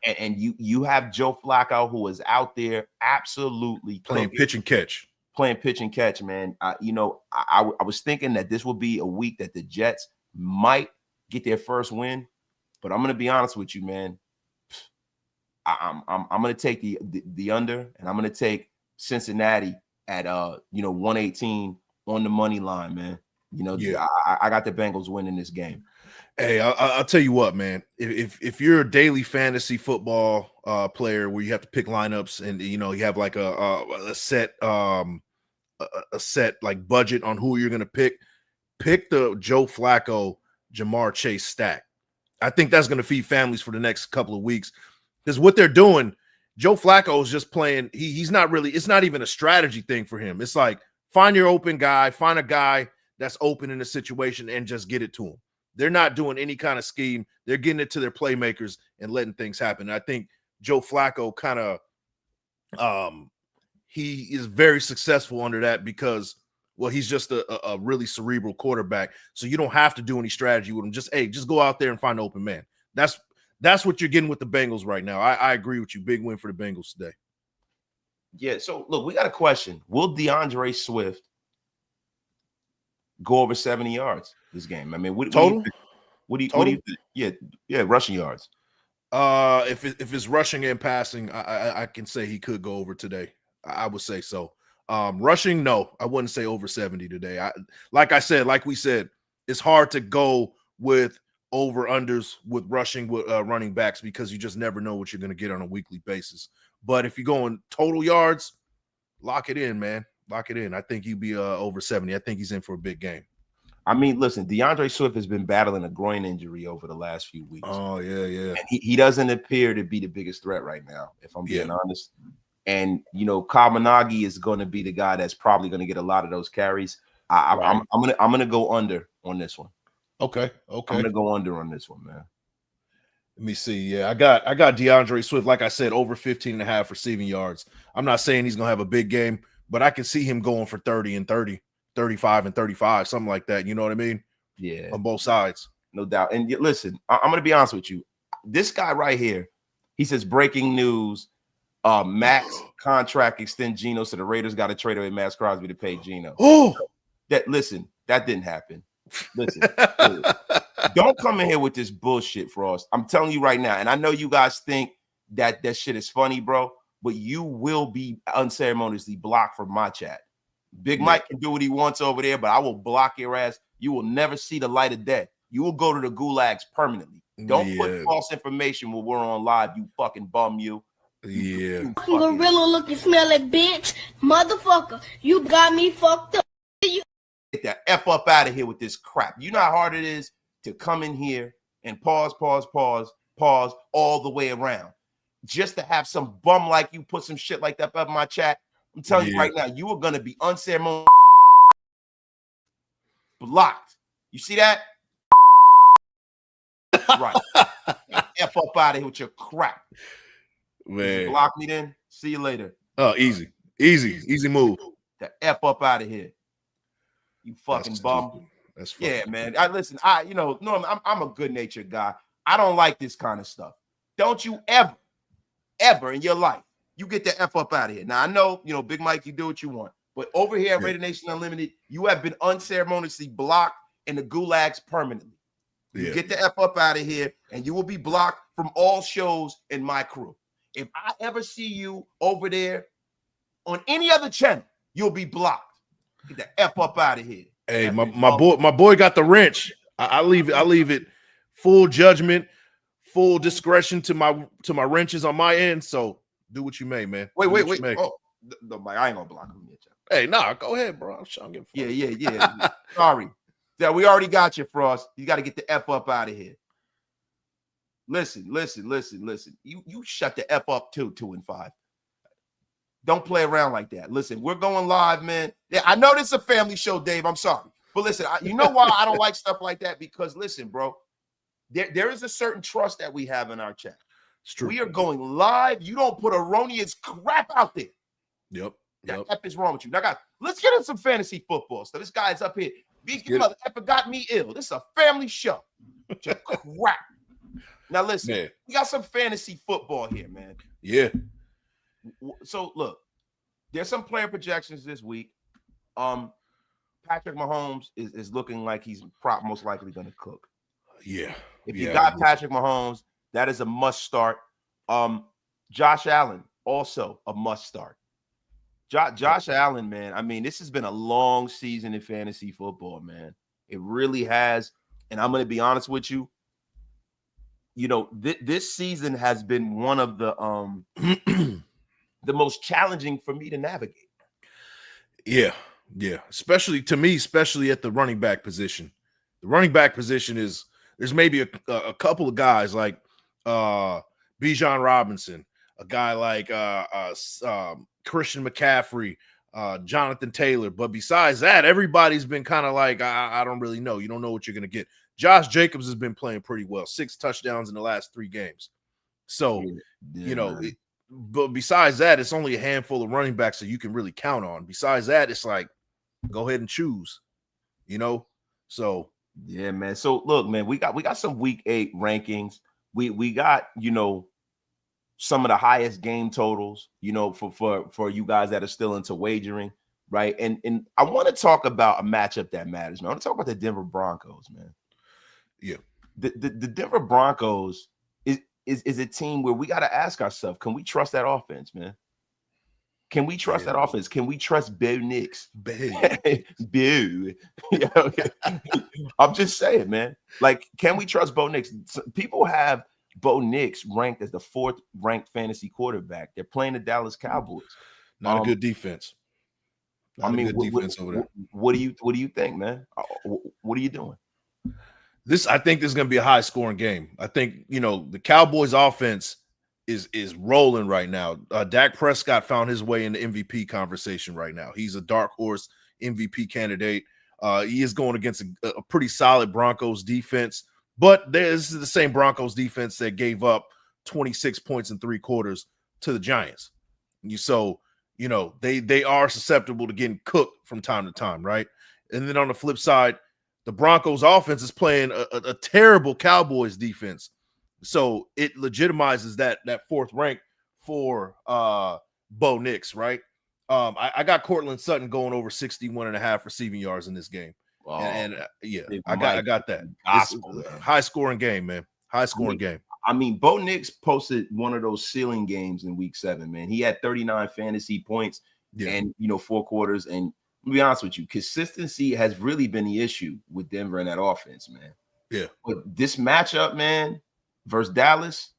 And you have Joe Flacco, who is out there absolutely playing pitch and catch. Playing pitch and catch, man. I was thinking that this would be a week that the Jets might get their first win, but I'm going to be honest with you, man. I'm going to take the under, and I'm going to take Cincinnati at 118 on the money line, man. You know, Yeah. I got the Bengals winning this game. Hey, I'll tell you what, man. If you're a daily fantasy football player where you have to pick lineups and you have like a set a set like budget on who you're gonna pick the Joe Flacco, Jamar Chase stack. I think that's gonna feed families for the next couple of weeks because what they're doing, Joe Flacco is just playing. He's not really. It's not even a strategy thing for him. It's like find your open guy, find a guy that's open in a situation, and just get it to him. They're not doing any kind of scheme. They're getting it to their playmakers and letting things happen. And I think Joe Flacco kind of he is very successful under that because, well, he's just a really cerebral quarterback. So you don't have to do any strategy with him. Just go out there and find an open man. That's what you're getting with the Bengals right now. I agree with you. Big win for the Bengals today. Yeah. So look, we got a question. Will DeAndre Swift go over 70 yards this game? I mean, what do you think? Yeah, rushing yards. If it's rushing and passing, I can say he could go over today. I would say so. Rushing, no, I wouldn't say over 70 today. Like we said, it's hard to go with over unders with rushing with running backs because you just never know what you're going to get on a weekly basis. But if you're going total yards, lock it in, man. Lock it in. I think he'd be over 70. I think he's in for a big game. I mean, listen, DeAndre Swift has been battling a groin injury over the last few weeks. Oh, yeah. And he doesn't appear to be the biggest threat right now, if I'm being honest. And, Kyle Managi is going to be the guy that's probably going to get a lot of those carries. I'm gonna go under on this one. Okay. I'm gonna go under on this one, man. Let me see. Yeah, I got DeAndre Swift, like I said, over 15.5 receiving yards. I'm not saying he's gonna have a big game, but I can see him going for 30 and 30, 35 and 35, something like that. You know what I mean? Yeah. On both sides. No doubt. And listen, I'm gonna be honest with you. This guy right here, he says breaking news. Max contract extend Geno, so the Raiders got to trade away Max Crosby to pay Geno. Oh, that didn't happen. Listen, don't come in here with this bullshit, Frost. I'm telling you right now, and I know you guys think that shit is funny, bro, but you will be unceremoniously blocked from my chat. Big Mike can do what he wants over there, but I will block your ass. You will never see the light of day. You will go to the gulags permanently. Don't put false information when we're on live, you fucking bum you. Yeah. Gorilla looking smelly bitch. Motherfucker, you got me fucked up. Get the F up out of here with this crap. You know how hard it is to come in here and pause all the way around. Just to have some bum like you put some shit like that up in my chat. I'm telling you right now, you are going to be unceremonious. Blocked. You see that? Right. F up out of here with your crap. Man. Block me then. See you later. Oh, easy move. The F up out of here. You fucking bum. That's funny. Yeah, man. Norm, I'm a good-natured guy. I don't like this kind of stuff. Don't you ever in your life, you get the F up out of here. Now, I know, Big Mike, you do what you want. But over here at Raider Nation Unlimited, you have been unceremoniously blocked in the gulags permanently. You get the F up out of here, and you will be blocked from all shows in my crew. If I ever see you over there on any other channel, you'll be blocked. Get the F up out of here. Hey, my boy got the wrench. I leave it full judgment, full discretion to my wrenches on my end. So do what you may, man. Wait. Oh, no, Mike, I ain't gonna block him yet. Hey, nah, go ahead, bro. I'm trying to get Yeah. Sorry. Yeah, we already got you, Frost. You got to get the F up out of here. Listen. You shut the F up too, 2 and 5. Don't play around like that. Listen, we're going live, man. Yeah, I know this is a family show, Dave. I'm sorry. But listen, you know why I don't like stuff like that? Because listen, bro, there is a certain trust that we have in our chat. It's true. We are going live. You don't put erroneous crap out there. Yep. What the F is wrong with you? Now, guys, let's get into some fantasy football. So this guy's up here. You mother effer got me ill. This is a family show. Just crap. Now, listen, we got some fantasy football here, man. Yeah. So, look, there's some player projections this week. Patrick Mahomes is looking like he's most likely going to cook. Yeah. If you got Patrick Mahomes, that is a must start. Josh Allen, also a must start. Josh Allen, man. I mean, this has been a long season in fantasy football, man. It really has. And I'm going to be honest with you. You know, this season has been one of the the most challenging for me to navigate. Yeah. Especially to me, especially at the running back position. The running back position is there's maybe a couple of guys like Bijan Robinson, a guy like Christian McCaffrey, Jonathan Taylor. But besides that, everybody's been kind of like, I don't really know. You don't know what you're going to get. Josh Jacobs has been playing pretty well, 6 touchdowns in the last 3 games. So, but besides that, it's only a handful of running backs that you can really count on. Besides that, it's like, go ahead and choose, So, yeah, man. So look, man, we got some week 8 rankings. We got, some of the highest game totals, for you guys that are still into wagering, right? And I want to talk about a matchup that matters, man. I want to talk about the Denver Broncos, man. Yeah. The Denver Broncos is a team where we got to ask ourselves, can we trust that offense, man? Can we trust that offense? Can we trust Bo Nix? Bo. I'm just saying, man. Like, can we trust Bo Nix? People have Bo Nix ranked as the 4th ranked fantasy quarterback. They're playing the Dallas Cowboys. Not a good defense. Not a good defense over there. What do you think, man? What are you doing? I think this is going to be a high scoring game. I think, the Cowboys offense is rolling right now. Dak Prescott found his way in the MVP conversation right now. He's a dark horse MVP candidate. He is going against a pretty solid Broncos defense, but this is the same Broncos defense that gave up 26 points in 3 quarters to the Giants. They are susceptible to getting cooked from time to time, right? And then on the flip side, the Broncos offense is playing a terrible Cowboys defense. So it legitimizes that 4th rank for Bo Nix, right? I got Cortland Sutton going over 61.5 receiving yards in this game. Wow. I got that. High scoring game, man. High scoring game. I mean, Bo Nix posted one of those ceiling games in week 7, man. He had 39 fantasy points and 4 quarters. And to be honest with you, consistency has really been the issue with Denver and that offense, man. Yeah. But this matchup, man, versus Dallas,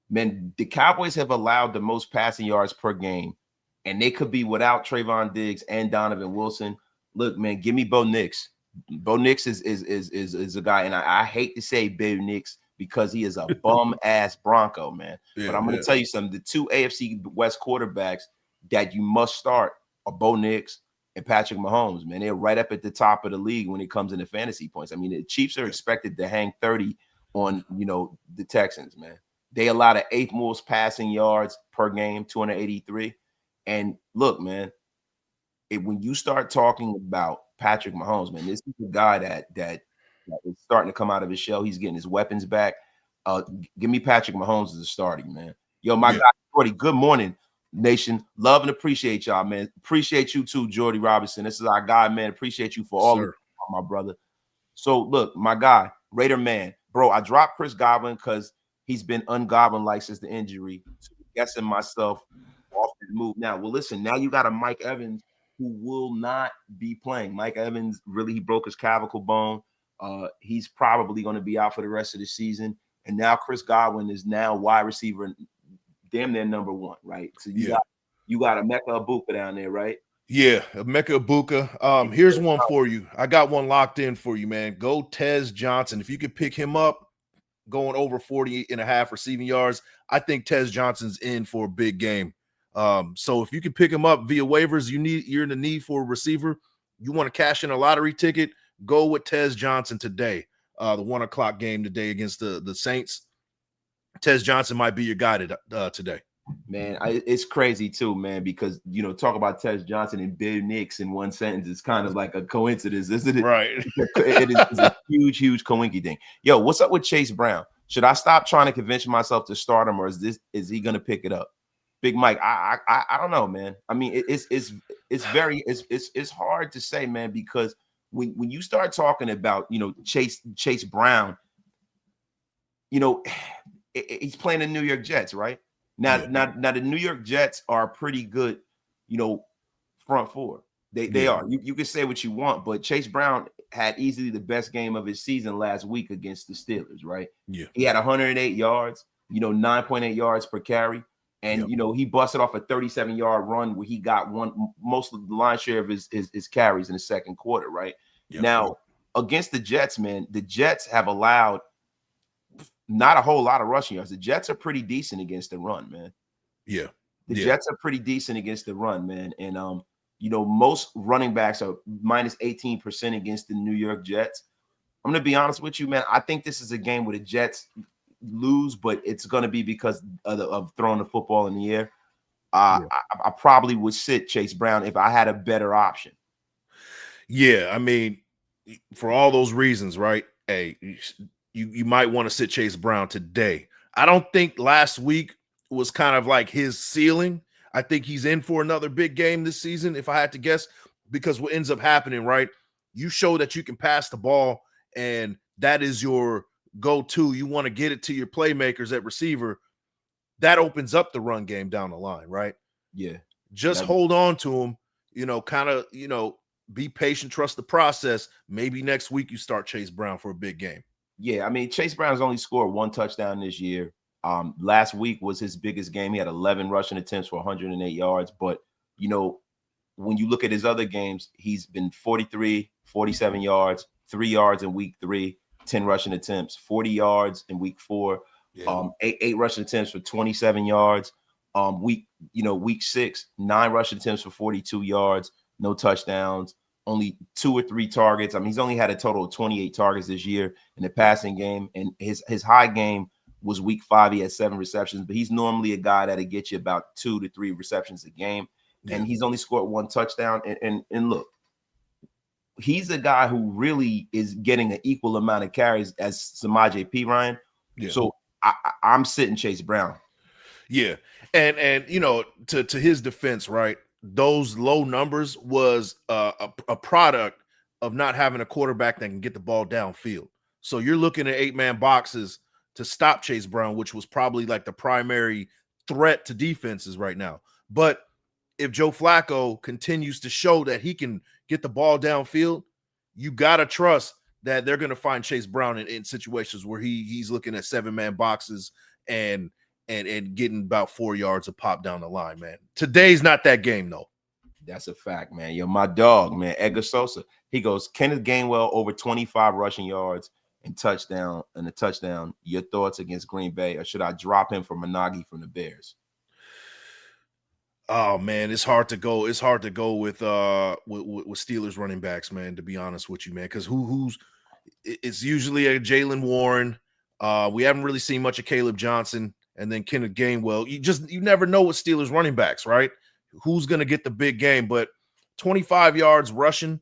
man, the Cowboys have allowed the most passing yards per game, and they could be without Trayvon Diggs and Donovan Wilson. Look, man, give me Bo Nix. Bo Nix is a guy, and I hate to say Bo Nix because he is a bum ass Bronco, man. Yeah, but I'm going to tell you something: the 2 AFC West quarterbacks that you must start are Bo Nix and Patrick Mahomes, man. They're right up at the top of the league when it comes into fantasy points. I mean, the Chiefs are expected to hang 30 on, the Texans, man. They allow the 8th most passing yards per game, 283. And look, man, when you start talking about Patrick Mahomes, man, this is the guy that is starting to come out of his shell. He's getting his weapons back. Give me Patrick Mahomes as a starting, man. Yo, my guy, Jordy, good morning, nation. Love and appreciate y'all, man. Appreciate you too, Jordy Robinson. This is our guy, man. Appreciate you for all of it, my brother. So look, my guy, Raider man, bro, I dropped Chris Godwin because he's been ungoblin-like since the injury. So guessing myself off the move now. Well, listen, now you got a Mike Evans who will not be playing. Mike Evans, really, he broke his clavicle bone. He's probably going to be out for the rest of the season. And now Chris Godwin is now wide receiver, damn near number 1, right? So you got Emeka Egbuka down there, right? Yeah, Emeka Egbuka. Here's one for you. I got one locked in for you, man. Go Tez Johnson. If you could pick him up, going over 40.5 receiving yards, I think Tez Johnson's in for a big game. So if you can pick him up via waivers, you're in the need for a receiver. You want to cash in a lottery ticket, go with Tez Johnson today. The 1:00 game today against the Saints. Tez Johnson might be your guy today. Man, it's crazy too, man, because talk about Tez Johnson and Bill Nix in one sentence. It's kind of like a coincidence, isn't it? Right. It's a huge coinky thing. Yo, what's up with Chase Brown? Should I stop trying to convince myself to start him, or is he gonna pick it up? Big Mike, I don't know, man. I mean, it's hard to say, man, because when you start talking about Chase Brown, he's playing the New York Jets, right? Now the New York Jets are pretty good, front four. They are. You can say what you want, but Chase Brown had easily the best game of his season last week against the Steelers, right? Yeah. He had 108 yards, 9.8 yards per carry. And he busted off a 37-yard run where he got most of the lion's share of his carries in the second quarter, right? Yep. Now, against the Jets, man, the Jets have allowed not a whole lot of rushing yards. The Jets are pretty decent against the run, man. Yeah. The Jets are pretty decent against the run, man. And most running backs are minus 18% against the New York Jets. I'm going to be honest with you, man. I think this is a game where the Jets lose, but it's going to be because of throwing the football in the air. I probably would sit Chase Brown if I had a better option. Yeah, I mean, for all those reasons, right? Hey, you might want to sit Chase Brown today. I don't think last week was kind of like his ceiling. I think he's in for another big game this season, if I had to guess, because what ends up happening, right? You show that you can pass the ball, and that is your go-to. You want to get it to your playmakers at receiver. That opens up the run game down the line, right? Yeah. Just hold on to him, be patient, trust the process. Maybe next week you start Chase Brown for a big game. Yeah, I mean, Chase Brown's only scored 1 touchdown this year. Last week was his biggest game. He had 11 rushing attempts for 108 yards. But, when you look at his other games, he's been 43, 47 yards, 3 yards in week 3, 10 rushing attempts, 40 yards in week 4, eight rushing attempts for 27 yards. Week 6, 9 rushing attempts for 42 yards, no touchdowns, only 2 or 3 targets. I mean, he's only had a total of 28 targets this year in the passing game. And his high game was week 5. He had 7 receptions, but he's normally a guy that'll get you about 2 to 3 receptions a game. Yeah. And he's only scored 1 touchdown. And look, he's a guy who really is getting an equal amount of carries as Samaje P. Ryan. Yeah. So I'm sitting Chase Brown. Yeah. And to his defense, right, those low numbers was a product of not having a quarterback that can get the ball downfield. So you're looking at 8-man boxes to stop Chase Brown, which was probably like the primary threat to defenses right now. But if Joe Flacco continues to show that he can get the ball downfield, you got to trust that they're going to find Chase Brown in situations where he's looking at 7-man boxes and getting about 4 yards of pop down the line, man. Today's not that game, though. That's a fact, man. Yo, my dog, man, Edgar Sosa. He goes, Kenneth Gainwell over 25 rushing yards and a touchdown. Your thoughts against Green Bay, or should I drop him for Minagi from the Bears? Oh man, it's hard to go. It's hard to go with Steelers running backs, man. To be honest with you, man, because it's usually a Jaylen Warren. We haven't really seen much of Caleb Johnson, and then Kenneth Gainwell. You never know with Steelers running backs, right? Who's gonna get the big game? But 25 yards rushing,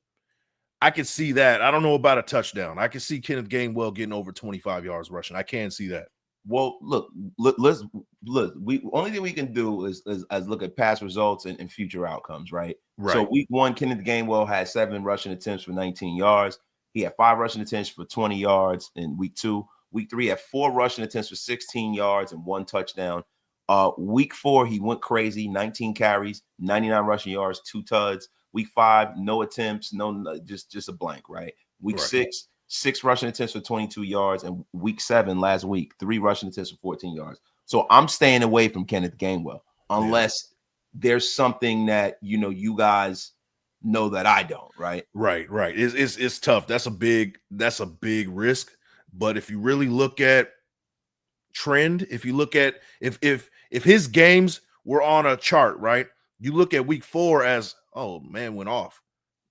I can see that. I don't know about a touchdown. I can see Kenneth Gainwell getting over 25 yards rushing. I can see that. Well, let's look. Only thing we can do is look at past results and future outcomes, right? So week 1, Kenneth Gainwell had 7 rushing attempts for 19 yards. He had 5 rushing attempts for 20 yards in week 2. Week 3 had 4 rushing attempts for 16 yards and 1 touchdown. Week 4, he went crazy, 19 carries, 99 rushing yards, 2 tuds. Week 5, no attempts, just a blank, right? Week 6 rushing attempts for 22 yards, and week 7 last week, 3 rushing attempts for 14 yards. So I'm staying away from Kenneth Gainwell unless there's something that you guys know that I don't, right? Right. It's tough. That's a big risk. But if you really look at trend, if you look at if his games were on a chart, right? You look at week 4 as, oh man, went off.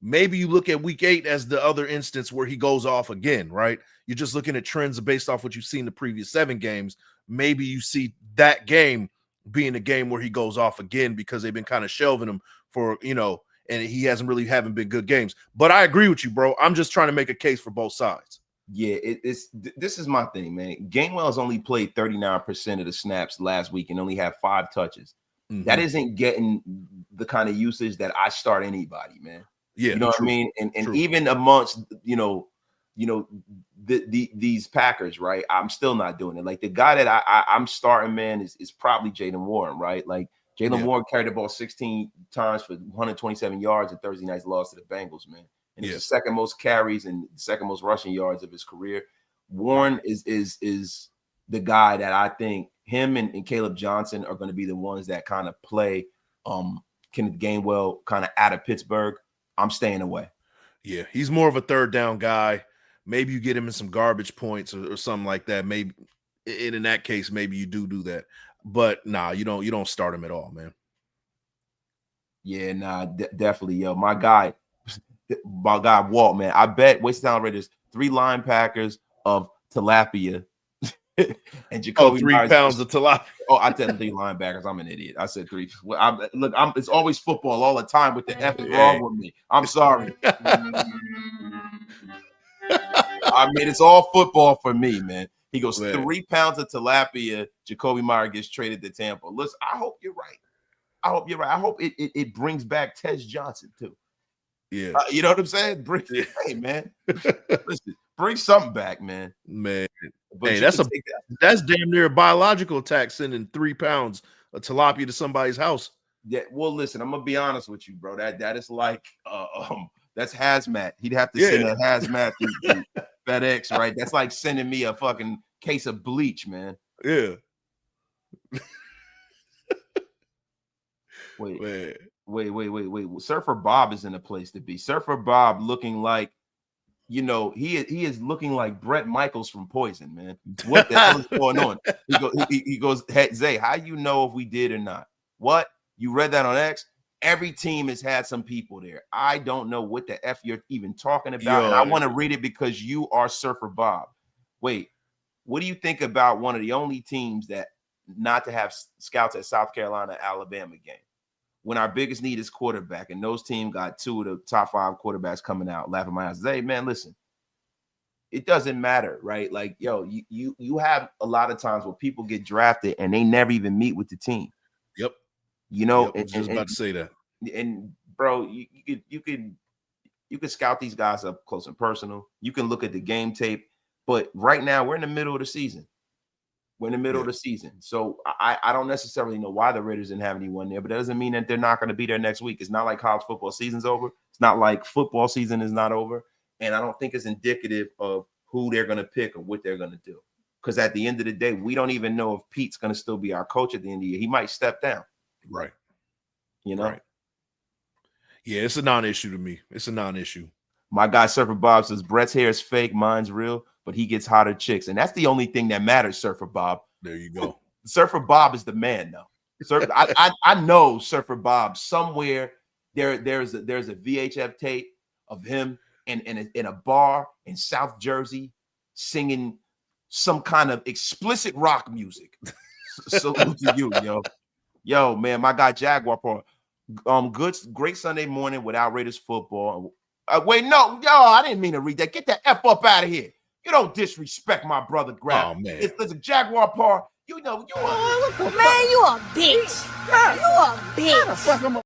Maybe you look at week 8 as the other instance where he goes off again, right? You're just looking at trends based off what you've seen the previous 7 games. Maybe you see that game being a game where he goes off again because they've been kind of shelving him for, and he haven't been good games. But I agree with you, bro. I'm just trying to make a case for both sides. Yeah, this is my thing, man. Gainwell has only played 39% of the snaps last week and only had 5 touches. Mm-hmm. That isn't getting the kind of usage that I start anybody, man. Yeah, you know what I mean? And even amongst, these Packers, right? I'm still not doing it. Like the guy that I'm starting, man, is probably Jaylen Warren, right? Like Jalen Warren carried the ball 16 times for 127 yards in Thursday night's loss to the Bengals, man. And it's the second most carries and second most rushing yards of his career. Warren is the guy that I think him and Caleb Johnson are going to be the ones that kind of play Kenneth Gainwell kind of out of Pittsburgh. I'm staying away. Yeah, he's more of a third down guy. Maybe you get him in some garbage points or something like that. Maybe in that case, maybe you do that. But nah, you don't start him at all, man. Yeah, nah, definitely, yo. My guy Walt, man. I bet Wasted Talent Raiders 3 linebackers of tilapia and Jacoby 3 Myers. pounds of tilapia. Oh, I said 3 linebackers. I'm an idiot. I said 3. Well, it's always football all the time. With the F is wrong with me. I'm sorry. I mean, it's all football for me, man. He goes 3 pounds of tilapia. Jacoby Myers gets traded to Tampa. Listen, I hope you're right. I hope it brings back Tez Johnson too. Yeah, you know what I'm saying? Hey, man, listen, bring something back, man. Man, but hey, that's damn near a biological attack sending 3 pounds of tilapia to somebody's house. Yeah, well, listen, I'm gonna be honest with you, bro. That is like that's hazmat. He'd have to send a hazmat through FedEx, right? That's like sending me a fucking case of bleach, man. Yeah. Wait. Surfer Bob is in a place to be. Surfer Bob looking like, he is looking like Bret Michaels from Poison, man. What the hell is going on? He goes, hey, Zay, how you know if we did or not? What? You read that on X? Every team has had some people there. I don't know what the F you're even talking about. And I want to read it because you are Surfer Bob. Wait, what do you think about one of the only teams that not to have scouts at South Carolina, Alabama game? When our biggest need is quarterback, and those teams got 2 of the top 5 quarterbacks coming out, laughing my ass. Hey, man, listen, it doesn't matter, right? Like, yo, you have a lot of times where people get drafted and they never even meet with the team. Yep. I was just about to say that. And bro, you can scout these guys up close and personal. You can look at the game tape, but right now we're in the middle of the season. We're in the middle of the season. So I don't necessarily know why the Raiders didn't have anyone there, but that doesn't mean that they're not going to be there next week. It's not like college football season's over. It's not like football season is not over. And I don't think it's indicative of who they're going to pick or what they're going to do. Because at the end of the day, we don't even know if Pete's going to still be our coach at the end of the year. He might step down. Right. Right. Yeah, it's a non-issue to me. It's a non-issue. My guy Surfer Bob says Brett's hair is fake, mine's real, but he gets hotter chicks. And that's the only thing that matters, Surfer Bob. There you go. Surfer Bob is the man, though. I know Surfer Bob somewhere. There's a VHF tape of him in a bar in South Jersey singing some kind of explicit rock music. Salute to you, yo, man. My guy Jaguar Paul. Great Sunday morning without Raiders football. Wait, no, I didn't mean to read that. Get the F up out of here. You don't disrespect my brother, Grab. Oh, man. It's a Jaguar Par. You a bitch. You a bitch.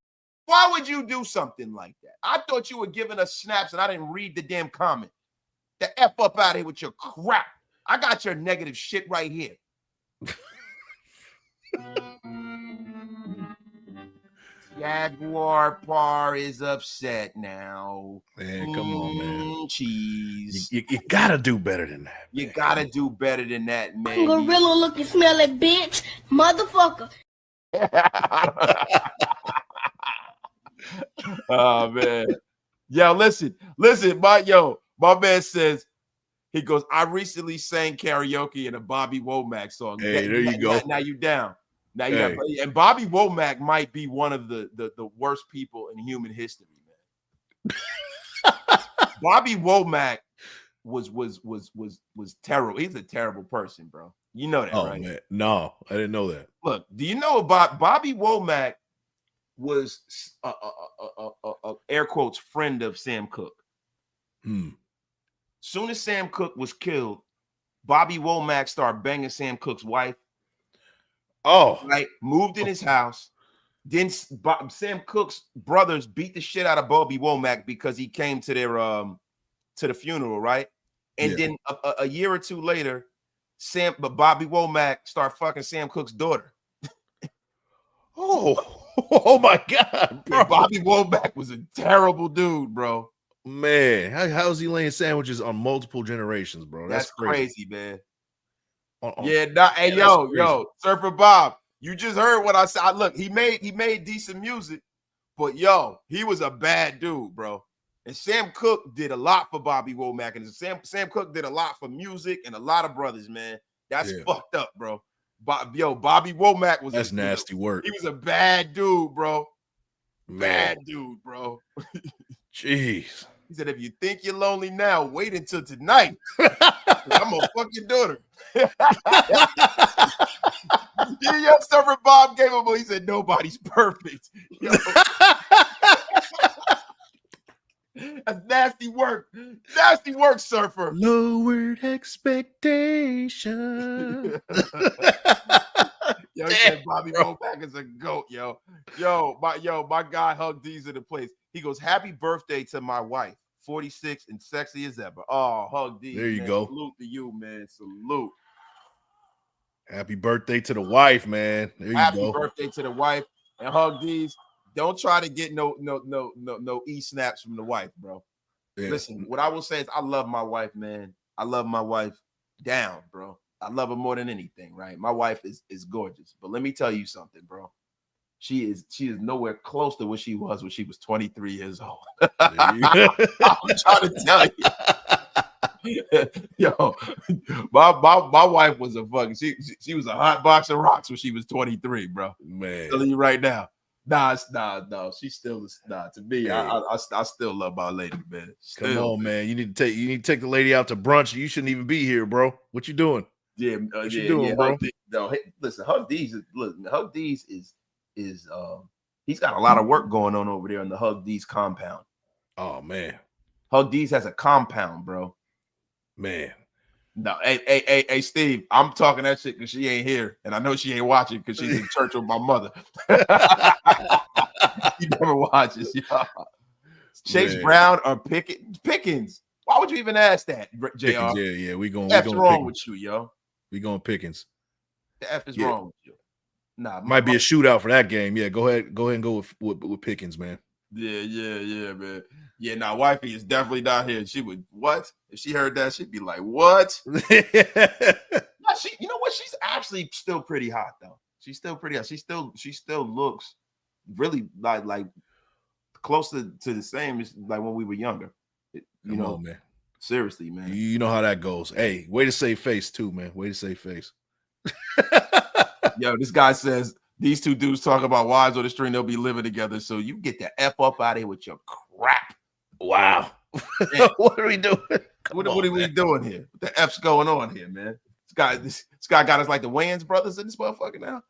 Why would you do something like that? I thought you were giving us snaps and I didn't read the damn comment. The F up out of here with your crap. I got your negative shit right here. Jaguar Par is upset now. Man, come on, man. Cheese. You gotta do better than that. You gotta do better than that, man. Gorilla looking smelly bitch. Motherfucker. Oh, man. Yo, listen. My man says, he goes, I recently sang karaoke in a Bobby Womack song. Hey, there you go. Now you down. Now you got, and Bobby Womack might be one of the worst people in human history, man. Bobby Womack was terrible. He's a terrible person, bro. You know that, right? Man. No, I didn't know that. Look, do you know about Bobby Womack was a air quotes friend of Sam Cooke. Soon as Sam Cooke was killed, Bobby Womack started banging Sam Cooke's wife. Oh, right. Moved in his house. Then Sam Cooke's brothers beat the shit out of Bobby Womack because he came to their to the funeral, right? And then a year or two later, Bobby Womack started fucking Sam Cooke's daughter. Oh my God, bro. Bobby Womack was a terrible dude, bro. Man, how is he laying sandwiches on multiple generations, bro? That's crazy, man. Yeah, hey, yo, Surfer Bob, you just heard what I said. Look, he made decent music, but yo, he was a bad dude, bro. And Sam Cooke did a lot for Bobby Womack, and Sam Cooke did a lot for music and a lot of brothers, man. That's fucked up, bro. Bobby Womack was nasty work. He was a bad dude, bro. Bad dude, bro. Jeez. He said, if you think you're lonely now, wait until tonight. I'm gonna fuck your daughter. Yeah, Surfer Bob gave him. He said, nobody's perfect. Yo. That's nasty work. Nasty work, Surfer. Lowered expectation. Yo, he said Bobby Womack is a goat, yo. My guy Hug D's in the place. He goes, happy birthday to my wife, 46 and sexy as ever. Oh, Hug D. There you go. Salute to you, man. Salute. Happy birthday to the wife, man. There you go. Happy birthday to the wife. And Hug D's. Don't try to get no e-snaps from the wife, bro. Yeah. Listen, what I will say is I love my wife, man. I love my wife down, bro. I love her more than anything, right? My wife is gorgeous. But let me tell you something, bro. She is nowhere close to what she was when she was 23 years old. I'm trying to tell you. Yo, my wife was a fucking she was a hot box of rocks when she was 23, bro. Man. I'm telling you right now. No. She still is to me. Hey. I still love my lady, man. Still, come on, man. You need to take the lady out to brunch. You shouldn't even be here, bro. What you doing? Yeah, what you doing, bro? Listen, Hug D's is he's got a lot of work going on over there in the Hug D's compound. Oh man, Hug D's has a compound, bro. Man. No, hey, Steve, I'm talking that shit because she ain't here, and I know she ain't watching because she's in church with my mother. She never watches, y'all. Chase Brown or Pickens? Why would you even ask that, Jr? Yeah, we going. What's wrong Pickens. with you, yo? We going Pickens. The F is wrong with you. Nah, might be a shootout for that game. Yeah, go ahead and go with Pickens, man. Yeah, man. Yeah, now wifey is definitely not here. She would what? If she heard that, she'd be like, "What?" You know what? She's actually still pretty hot though. She's still pretty hot. She still looks really like close to the same as like when we were younger. You know, man. Seriously, man. You know how that goes. Hey, way to save face too, man. Way to save face. Yo, this guy says these two dudes talk about wives on the string, they'll be living together. So you get the F up out of here with your crap. Wow. What are we doing? What are we doing here? What the F's going on here, man? This guy got us like the Wayans brothers in this motherfucker now.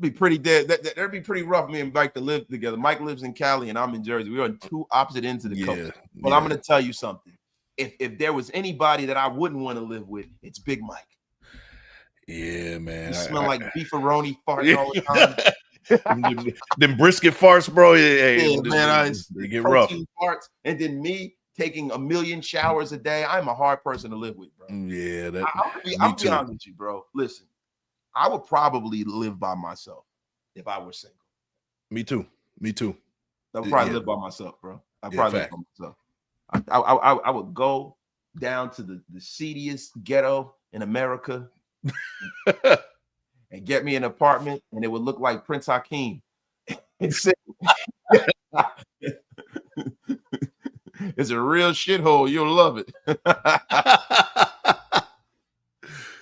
Be pretty dead. That'd be pretty rough. Me and Mike to live together. Mike lives in Cali and I'm in Jersey. We're on two opposite ends of the coast. But I'm gonna tell you something. If there was anybody that I wouldn't want to live with, it's Big Mike. Yeah, man. You smell like beefaroni farting all the time. Them brisket farts, bro. Yeah, man. They get rough. Farts, and then me taking a million showers a day. I'm a hard person to live with, bro. Yeah, I'm be honest with you, bro. Listen, I would probably live by myself if I were single. Me too. I would probably live by myself, bro. I'd probably live by myself. I would go down to the seediest ghetto in America and get me an apartment, and it would look like Prince Hakeem. It's a real shithole. You'll love it.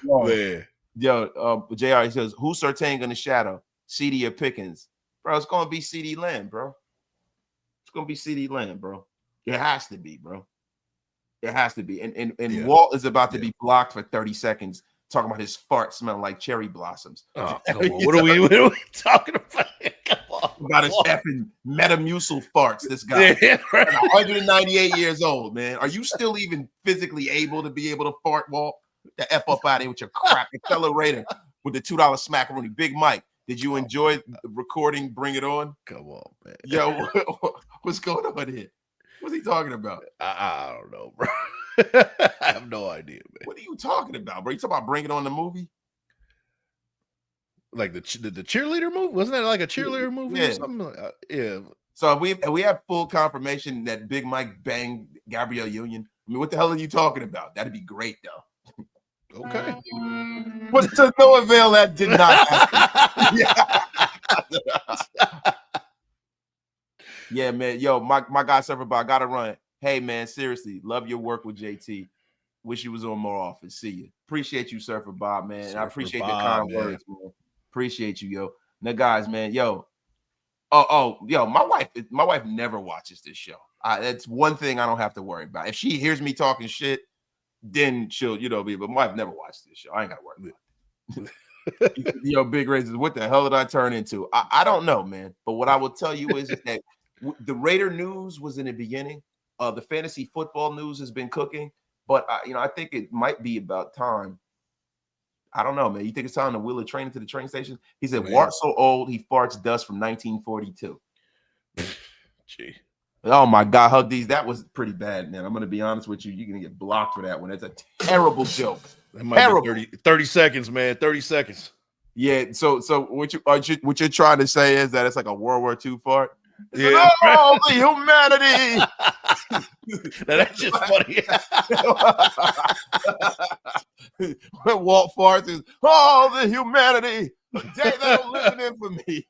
Man. Yo, JR, he says, who's Surtain in the shadow? CD or Pickens? Bro, it's going to be CD Lamb, bro. It's going to be CD Lamb, bro. It has to be, bro. It has to be. And Walt is about to be blocked for 30 seconds talking about his fart smelling like cherry blossoms. Oh, come on. What are we talking about? Come on. About his effing Metamucil farts, this guy. Yeah, right. 198 years old, man. Are you still even physically able to fart, Walt? The F up out of here with your crap accelerator with the $2 smackaroonie. Big Mike, did you enjoy the recording? Bring it on. Come on, man. Yo, what's going on here? What's he talking about? I don't know, bro. I have no idea, man. What are you talking about, bro? You talking about Bring It On the movie? Like the cheerleader move? Wasn't that like a cheerleader movie or something? Yeah. So we have full confirmation that Big Mike banged Gabrielle Union. I mean, what the hell are you talking about? That'd be great, though. Okay. But to no avail, that did not happen. Yeah, man. Yo, my guy Surfer Bob, gotta run. Hey, man, seriously, love your work with JT. Wish you was on more often. See you. Appreciate you, Surfer Bob, man. And I appreciate the kind words, man. Appreciate you, yo. Now, guys, man, yo. Yo, my wife never watches this show. That's one thing I don't have to worry about. If she hears me talking shit, then she'll, but my wife never watched this show. I ain't got to worry about it. Yo, Big Raises, what the hell did I turn into? I don't know, man. But what I will tell you is that the Raider news was in the beginning. The fantasy football news has been cooking. But, I think it might be about time. I don't know, man. You think it's time to wheel a train into the train station? He said, Wart's so old, he farts dust from 1942. Gee. Oh, my God, Hug D's. That was pretty bad, man. I'm going to be honest with you. You're going to get blocked for that one. That's a terrible joke. That might be 30 seconds, man. 30 seconds. Yeah, so what you're trying to say is that it's like a World War II fart? Yeah. Oh, the humanity. Now, that's just funny. When Walt farts is, the humanity. A day that'll live in infamy.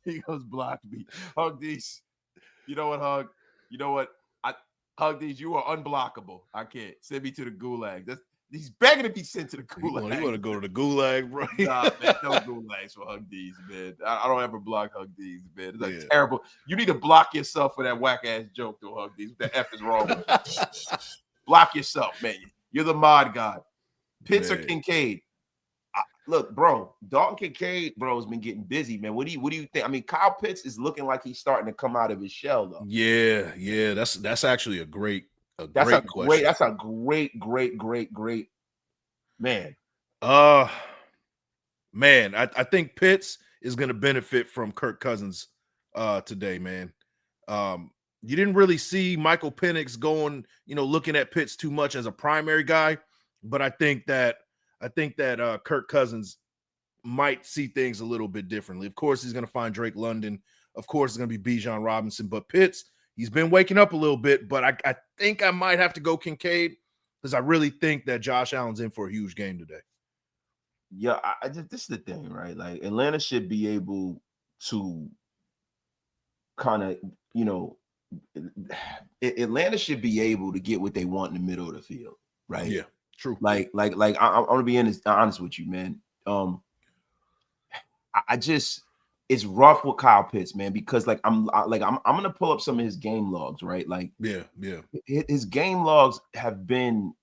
He goes, block me. Hug these. You know what, Hug? You know what? Hug these. You are unblockable. I can't. Send me to the gulag. He's begging to be sent to the gulag. You want to go to the gulag, bro? Nah, man, no gulags for Hug D's, man. I don't ever block Hug D's, man. It's like terrible. You need to block yourself for that whack ass joke, though, Hug D's. What the F is wrong with you? Block yourself, man. You're the mod god. Pitts or Kincaid? Look, bro, Dalton Kincaid, bro, has been getting busy, man. What do you think? I mean, Kyle Pitts is looking like he's starting to come out of his shell, though. Yeah. That's actually a great question. That's a great man. Man, I think Pitts is going to benefit from Kirk Cousins today, man. You didn't really see Michael Penix going, looking at Pitts too much as a primary guy, but I think that Kirk Cousins might see things a little bit differently. Of course, he's going to find Drake London. Of course, it's going to be Bijan Robinson, but Pitts, he's been waking up a little bit, but I think I might have to go Kincaid because I really think that Josh Allen's in for a huge game today. Yeah, this is the thing, right? Like Atlanta should be able to kind of, Atlanta should be able to get what they want in the middle of the field, right? Yeah, true. Like I'm gonna be honest with you, man. It's rough with Kyle Pitts, man, because I'm gonna pull up some of his game logs, right? Like, yeah. His game logs have been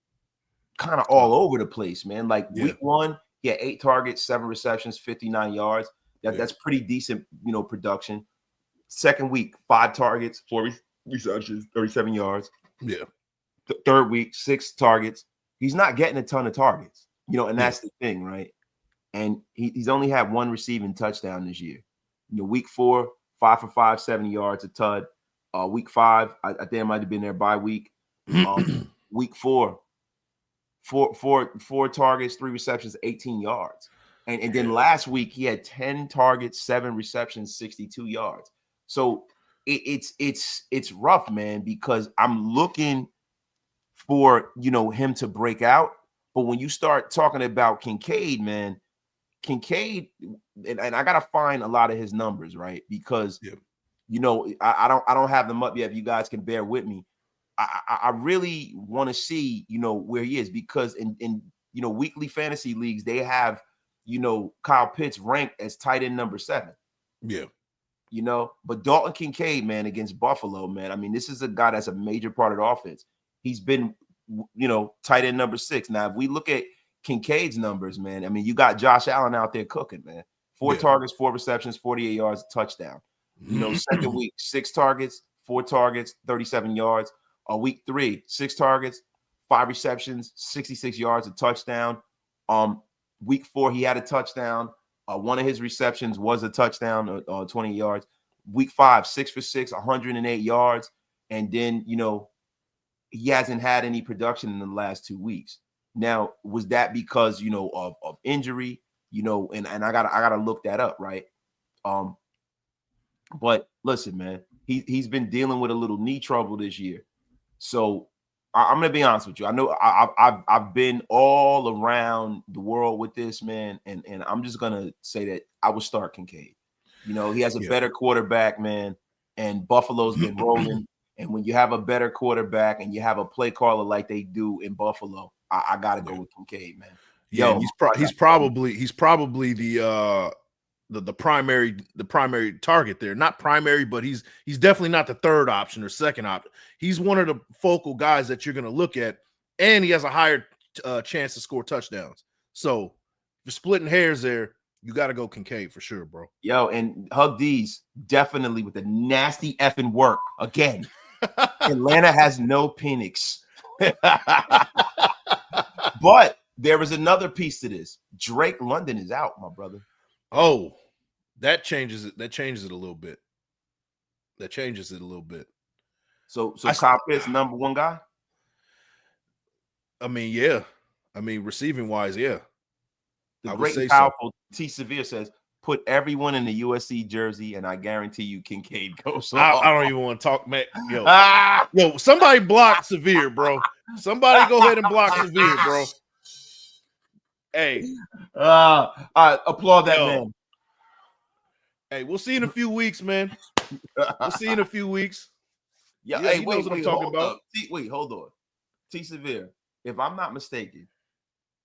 kind of all over the place, man. Like week 1, he had 8 targets, 7 receptions, 59 yards. That's pretty decent, production. Second week, 5 targets, 4 receptions, 37 yards. Yeah. Third week, 6 targets. He's not getting a ton of targets, and that's the thing, right? And he's only had 1 receiving touchdown this year. Week 4, 5 for 5, 70 yards, a tud. Week 5, I think it might have been there by week. Week 4, 4 targets, 3 receptions, 18 yards. And then last week he had 10 targets, 7 receptions, 62 yards. So it's rough, man, because I'm looking for him to break out. But when you start talking about Kincaid, man, and I gotta find a lot of his numbers, right? Because I don't have them up yet. If you guys can bear with me, I really want to see where he is, because in weekly fantasy leagues they have Kyle Pitts ranked as tight end number 7. Yeah. But Dalton Kincaid, man, against Buffalo, man. I mean, this is a guy that's a major part of the offense. He's been, tight end number 6. Now, if we look at Kincaid's numbers, man, I mean, you got Josh Allen out there cooking, man. 4 targets, 4 receptions, 48 yards, touchdown. Second week, 6 targets, 4 targets, 37 yards. Week 3, 6 targets, 5 receptions, 66 yards, a touchdown. Week 4, he had a touchdown. One of his receptions was a touchdown, 20 yards. Week 5, 6 for 6, 108 yards. And then, he hasn't had any production in the last 2 weeks. Now, was that because, of injury? you know, and I gotta look that up, right? But listen, man, he's been dealing with a little knee trouble this year. So I'm gonna be honest with you. I know I've been all around the world with this, man, and I'm just gonna say that I would start Kincaid. You know, he has a better quarterback, man, and Buffalo's been rolling. And when you have a better quarterback and you have a play caller like they do in Buffalo, I gotta go with Kincaid, man. Yeah, and he's probably the primary target there. Not primary, but he's definitely not the third option or second option. He's one of the focal guys that you're going to look at, and he has a higher chance to score touchdowns. So if you're splitting hairs there, you got to go Kincaid for sure, bro. Yo, and Hug D's definitely with the nasty effing work again. Atlanta has no Penix. But there is another piece to this. Drake London is out, my brother. Oh, that changes it. That changes it a little bit. So Kyle Pitts, number one guy? I mean, yeah. I mean, receiving wise, yeah. The great and powerful T. Severe says, put everyone in the USC jersey, and I guarantee you Kincaid goes off. I don't even want to talk, man. Yo, somebody block Severe, bro. Somebody go ahead and block Severe, bro. Hey. Applaud that man. Hey, we'll see in a few weeks, man. We'll see in a few weeks. Yeah, hey, wait, what I'm talking about. Hold on. T. Severe, if I'm not mistaken,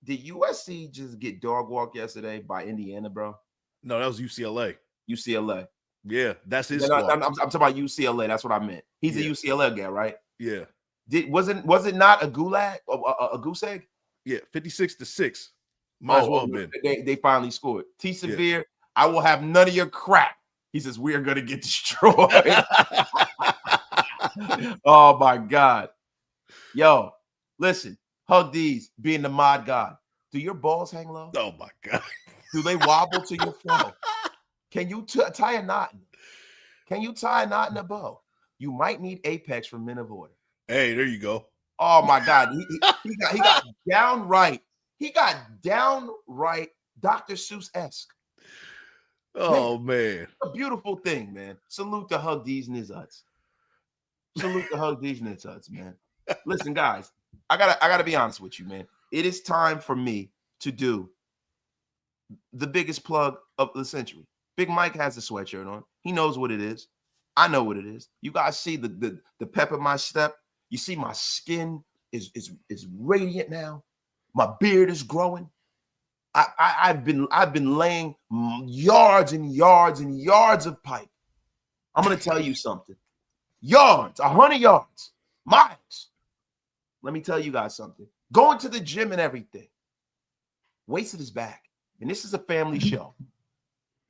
did USC just get dog walked yesterday by Indiana, bro? No, that was UCLA. UCLA. Yeah, that's his. I'm talking about UCLA. That's what I meant. He's a UCLA guy, right? Yeah. Was it not a gulag, a goose egg? Yeah, 56-6. Might as well have been. They finally scored. T. Severe, I will have none of your crap. He says we are going to get destroyed. Oh my God. Yo, listen, Hug D's being the mod god. Do your balls hang low? Oh my God. Do they wobble to your flow? Can you tie a knot? Can you tie a knot in a bow? You might need Apex from Men of Order. Hey, there you go. Oh my God. He got downright. He got downright Dr. Seuss-esque. Oh man. A beautiful thing, man. Salute to Hug D's and his Uts. Salute to Hug D's and his Uts, man. Listen, guys, I gotta be honest with you, man. It is time for me to do the biggest plug of the century. Big Mike has the sweatshirt on. He knows what it is. I know what it is. You guys see the pep in my step. You see my skin is radiant now. My beard is growing. I've been laying yards and yards and yards of pipe. I'm gonna tell you something. Yards, 100 yards, miles. Let me tell you guys something. Going to the gym and everything. Wasted is back. And this is a family show.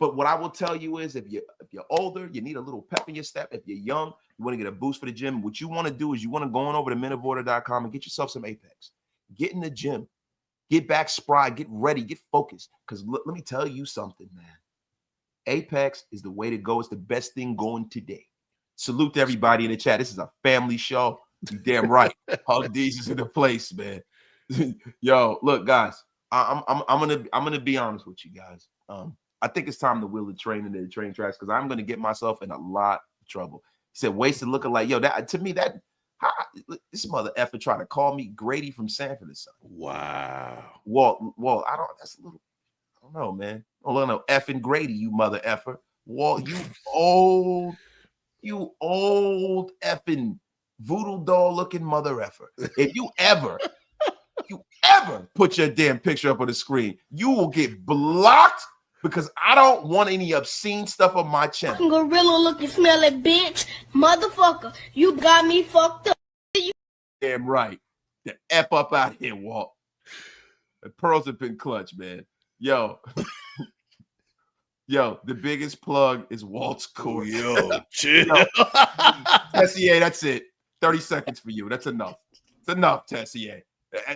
But what I will tell you is if you're older, you need a little pep in your step. If you're young, you want to get a boost for the gym. What you want to do is you want to go on over to menoforder.com and get yourself some Apex. Get in the gym. Get back spry. Get ready. Get focused. Because let me tell you something, man. Apex is the way to go. It's the best thing going today. Salute to everybody in the chat. This is a family show. You damn right. Hug D's is in the place, man. Yo, look, guys. I'm gonna be honest with you guys. I think it's time to wheel the train into the train tracks because I'm gonna get myself in a lot of trouble. He said, wasted looking like that to me. This mother effer trying to call me Grady from Sanford or something. Wow. Walt, that's a little, I don't know, man. I don't know effing Grady, you mother effer. Walt, you old effing voodoo doll looking mother effer. If you ever put your damn picture up on the screen, you will get blocked because I don't want any obscene stuff on my channel. Gorilla looking smelly bitch. Motherfucker, you got me fucked up. Damn right. The F up out here, Walt. The pearls have been clutch, man. Yo. Yo, the biggest plug is Walt's court. Yo, chill. Tessier, that's it. 30 seconds for you. That's enough. It's enough, Tessier.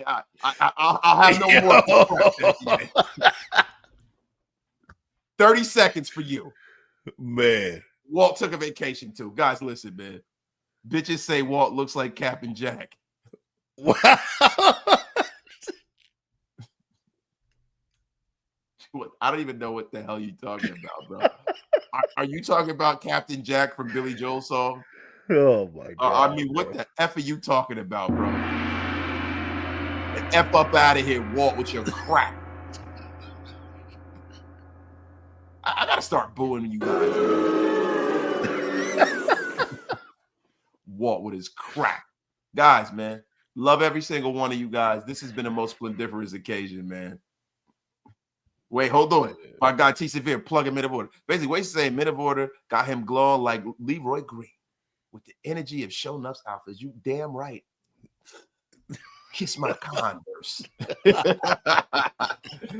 I'll have no more. 30 seconds for you. Man. Walt took a vacation too. Guys, listen, man. Bitches say Walt looks like Captain Jack. Wow. I don't even know what the hell you're talking about, bro. Are you talking about Captain Jack from Billy Joel's song? Oh my God. I mean, what the F are you talking about, bro? F up out of here, Walt, with your crap. I gotta start booing you guys, man. Walt with his crap. Guys, man, love every single one of you guys. This has been the most splendiferous occasion, man. Wait, hold on. My guy T Severe, plug in Minute Order. Basically, what he's saying, Minute Order got him glowing like Leroy Green with the energy of Show Nuff's outfits. You damn right. Kiss my Converse.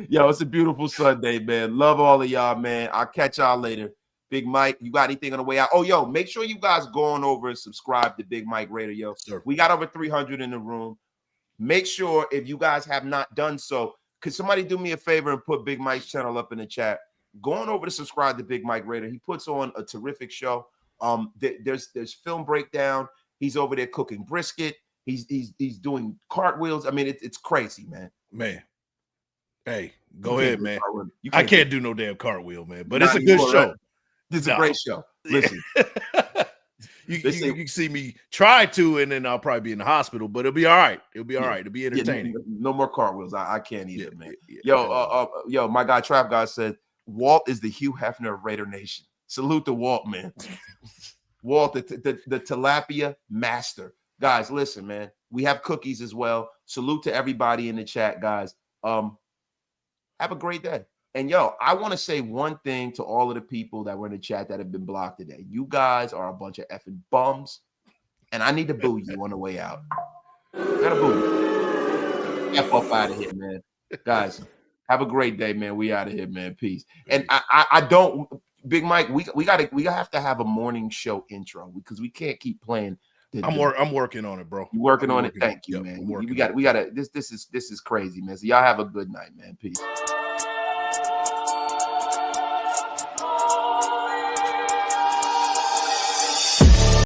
Yo, it's a beautiful Sunday, man. Love all of y'all, man. I'll catch y'all later. Big Mike, you got anything on the way out? Oh, yo, make sure you guys go on over and subscribe to Big Mike Raider, yo. Sure. We got over 300 in the room. Make sure if you guys have not done so, could somebody do me a favor and put Big Mike's channel up in the chat? Go on over to subscribe to Big Mike Raider. He puts on a terrific show. There's film breakdown. He's over there cooking brisket. He's doing cartwheels. I mean, it's crazy, man. Man. Hey, go ahead, man. You I can't do no damn cartwheel, man. But it's a anymore, good show. right? It's a great show. Listen. You can see me try to, and then I'll probably be in the hospital, but it'll be all right. It'll be all right. It'll be entertaining. No more cartwheels. I can't either, man. Yo, my guy Trap Guy said Walt is the Hugh Hefner of Raider Nation. Salute to Walt, man. Walt, the tilapia master. Guys, listen, man. We have cookies as well. Salute to everybody in the chat, guys. Have a great day. And yo, I want to say one thing to all of the people that were in the chat that have been blocked today. You guys are a bunch of effing bums, and I need to boo you on the way out. I gotta boo you. F up out of here, man. Guys, have a great day, man. We out of here, man. Peace. And I don't, Big Mike. We have to have a morning show intro because we can't keep playing. I'm working on it, bro. You working on it? Thank you, man. We got this is crazy, man. So y'all have a good night, man. Peace.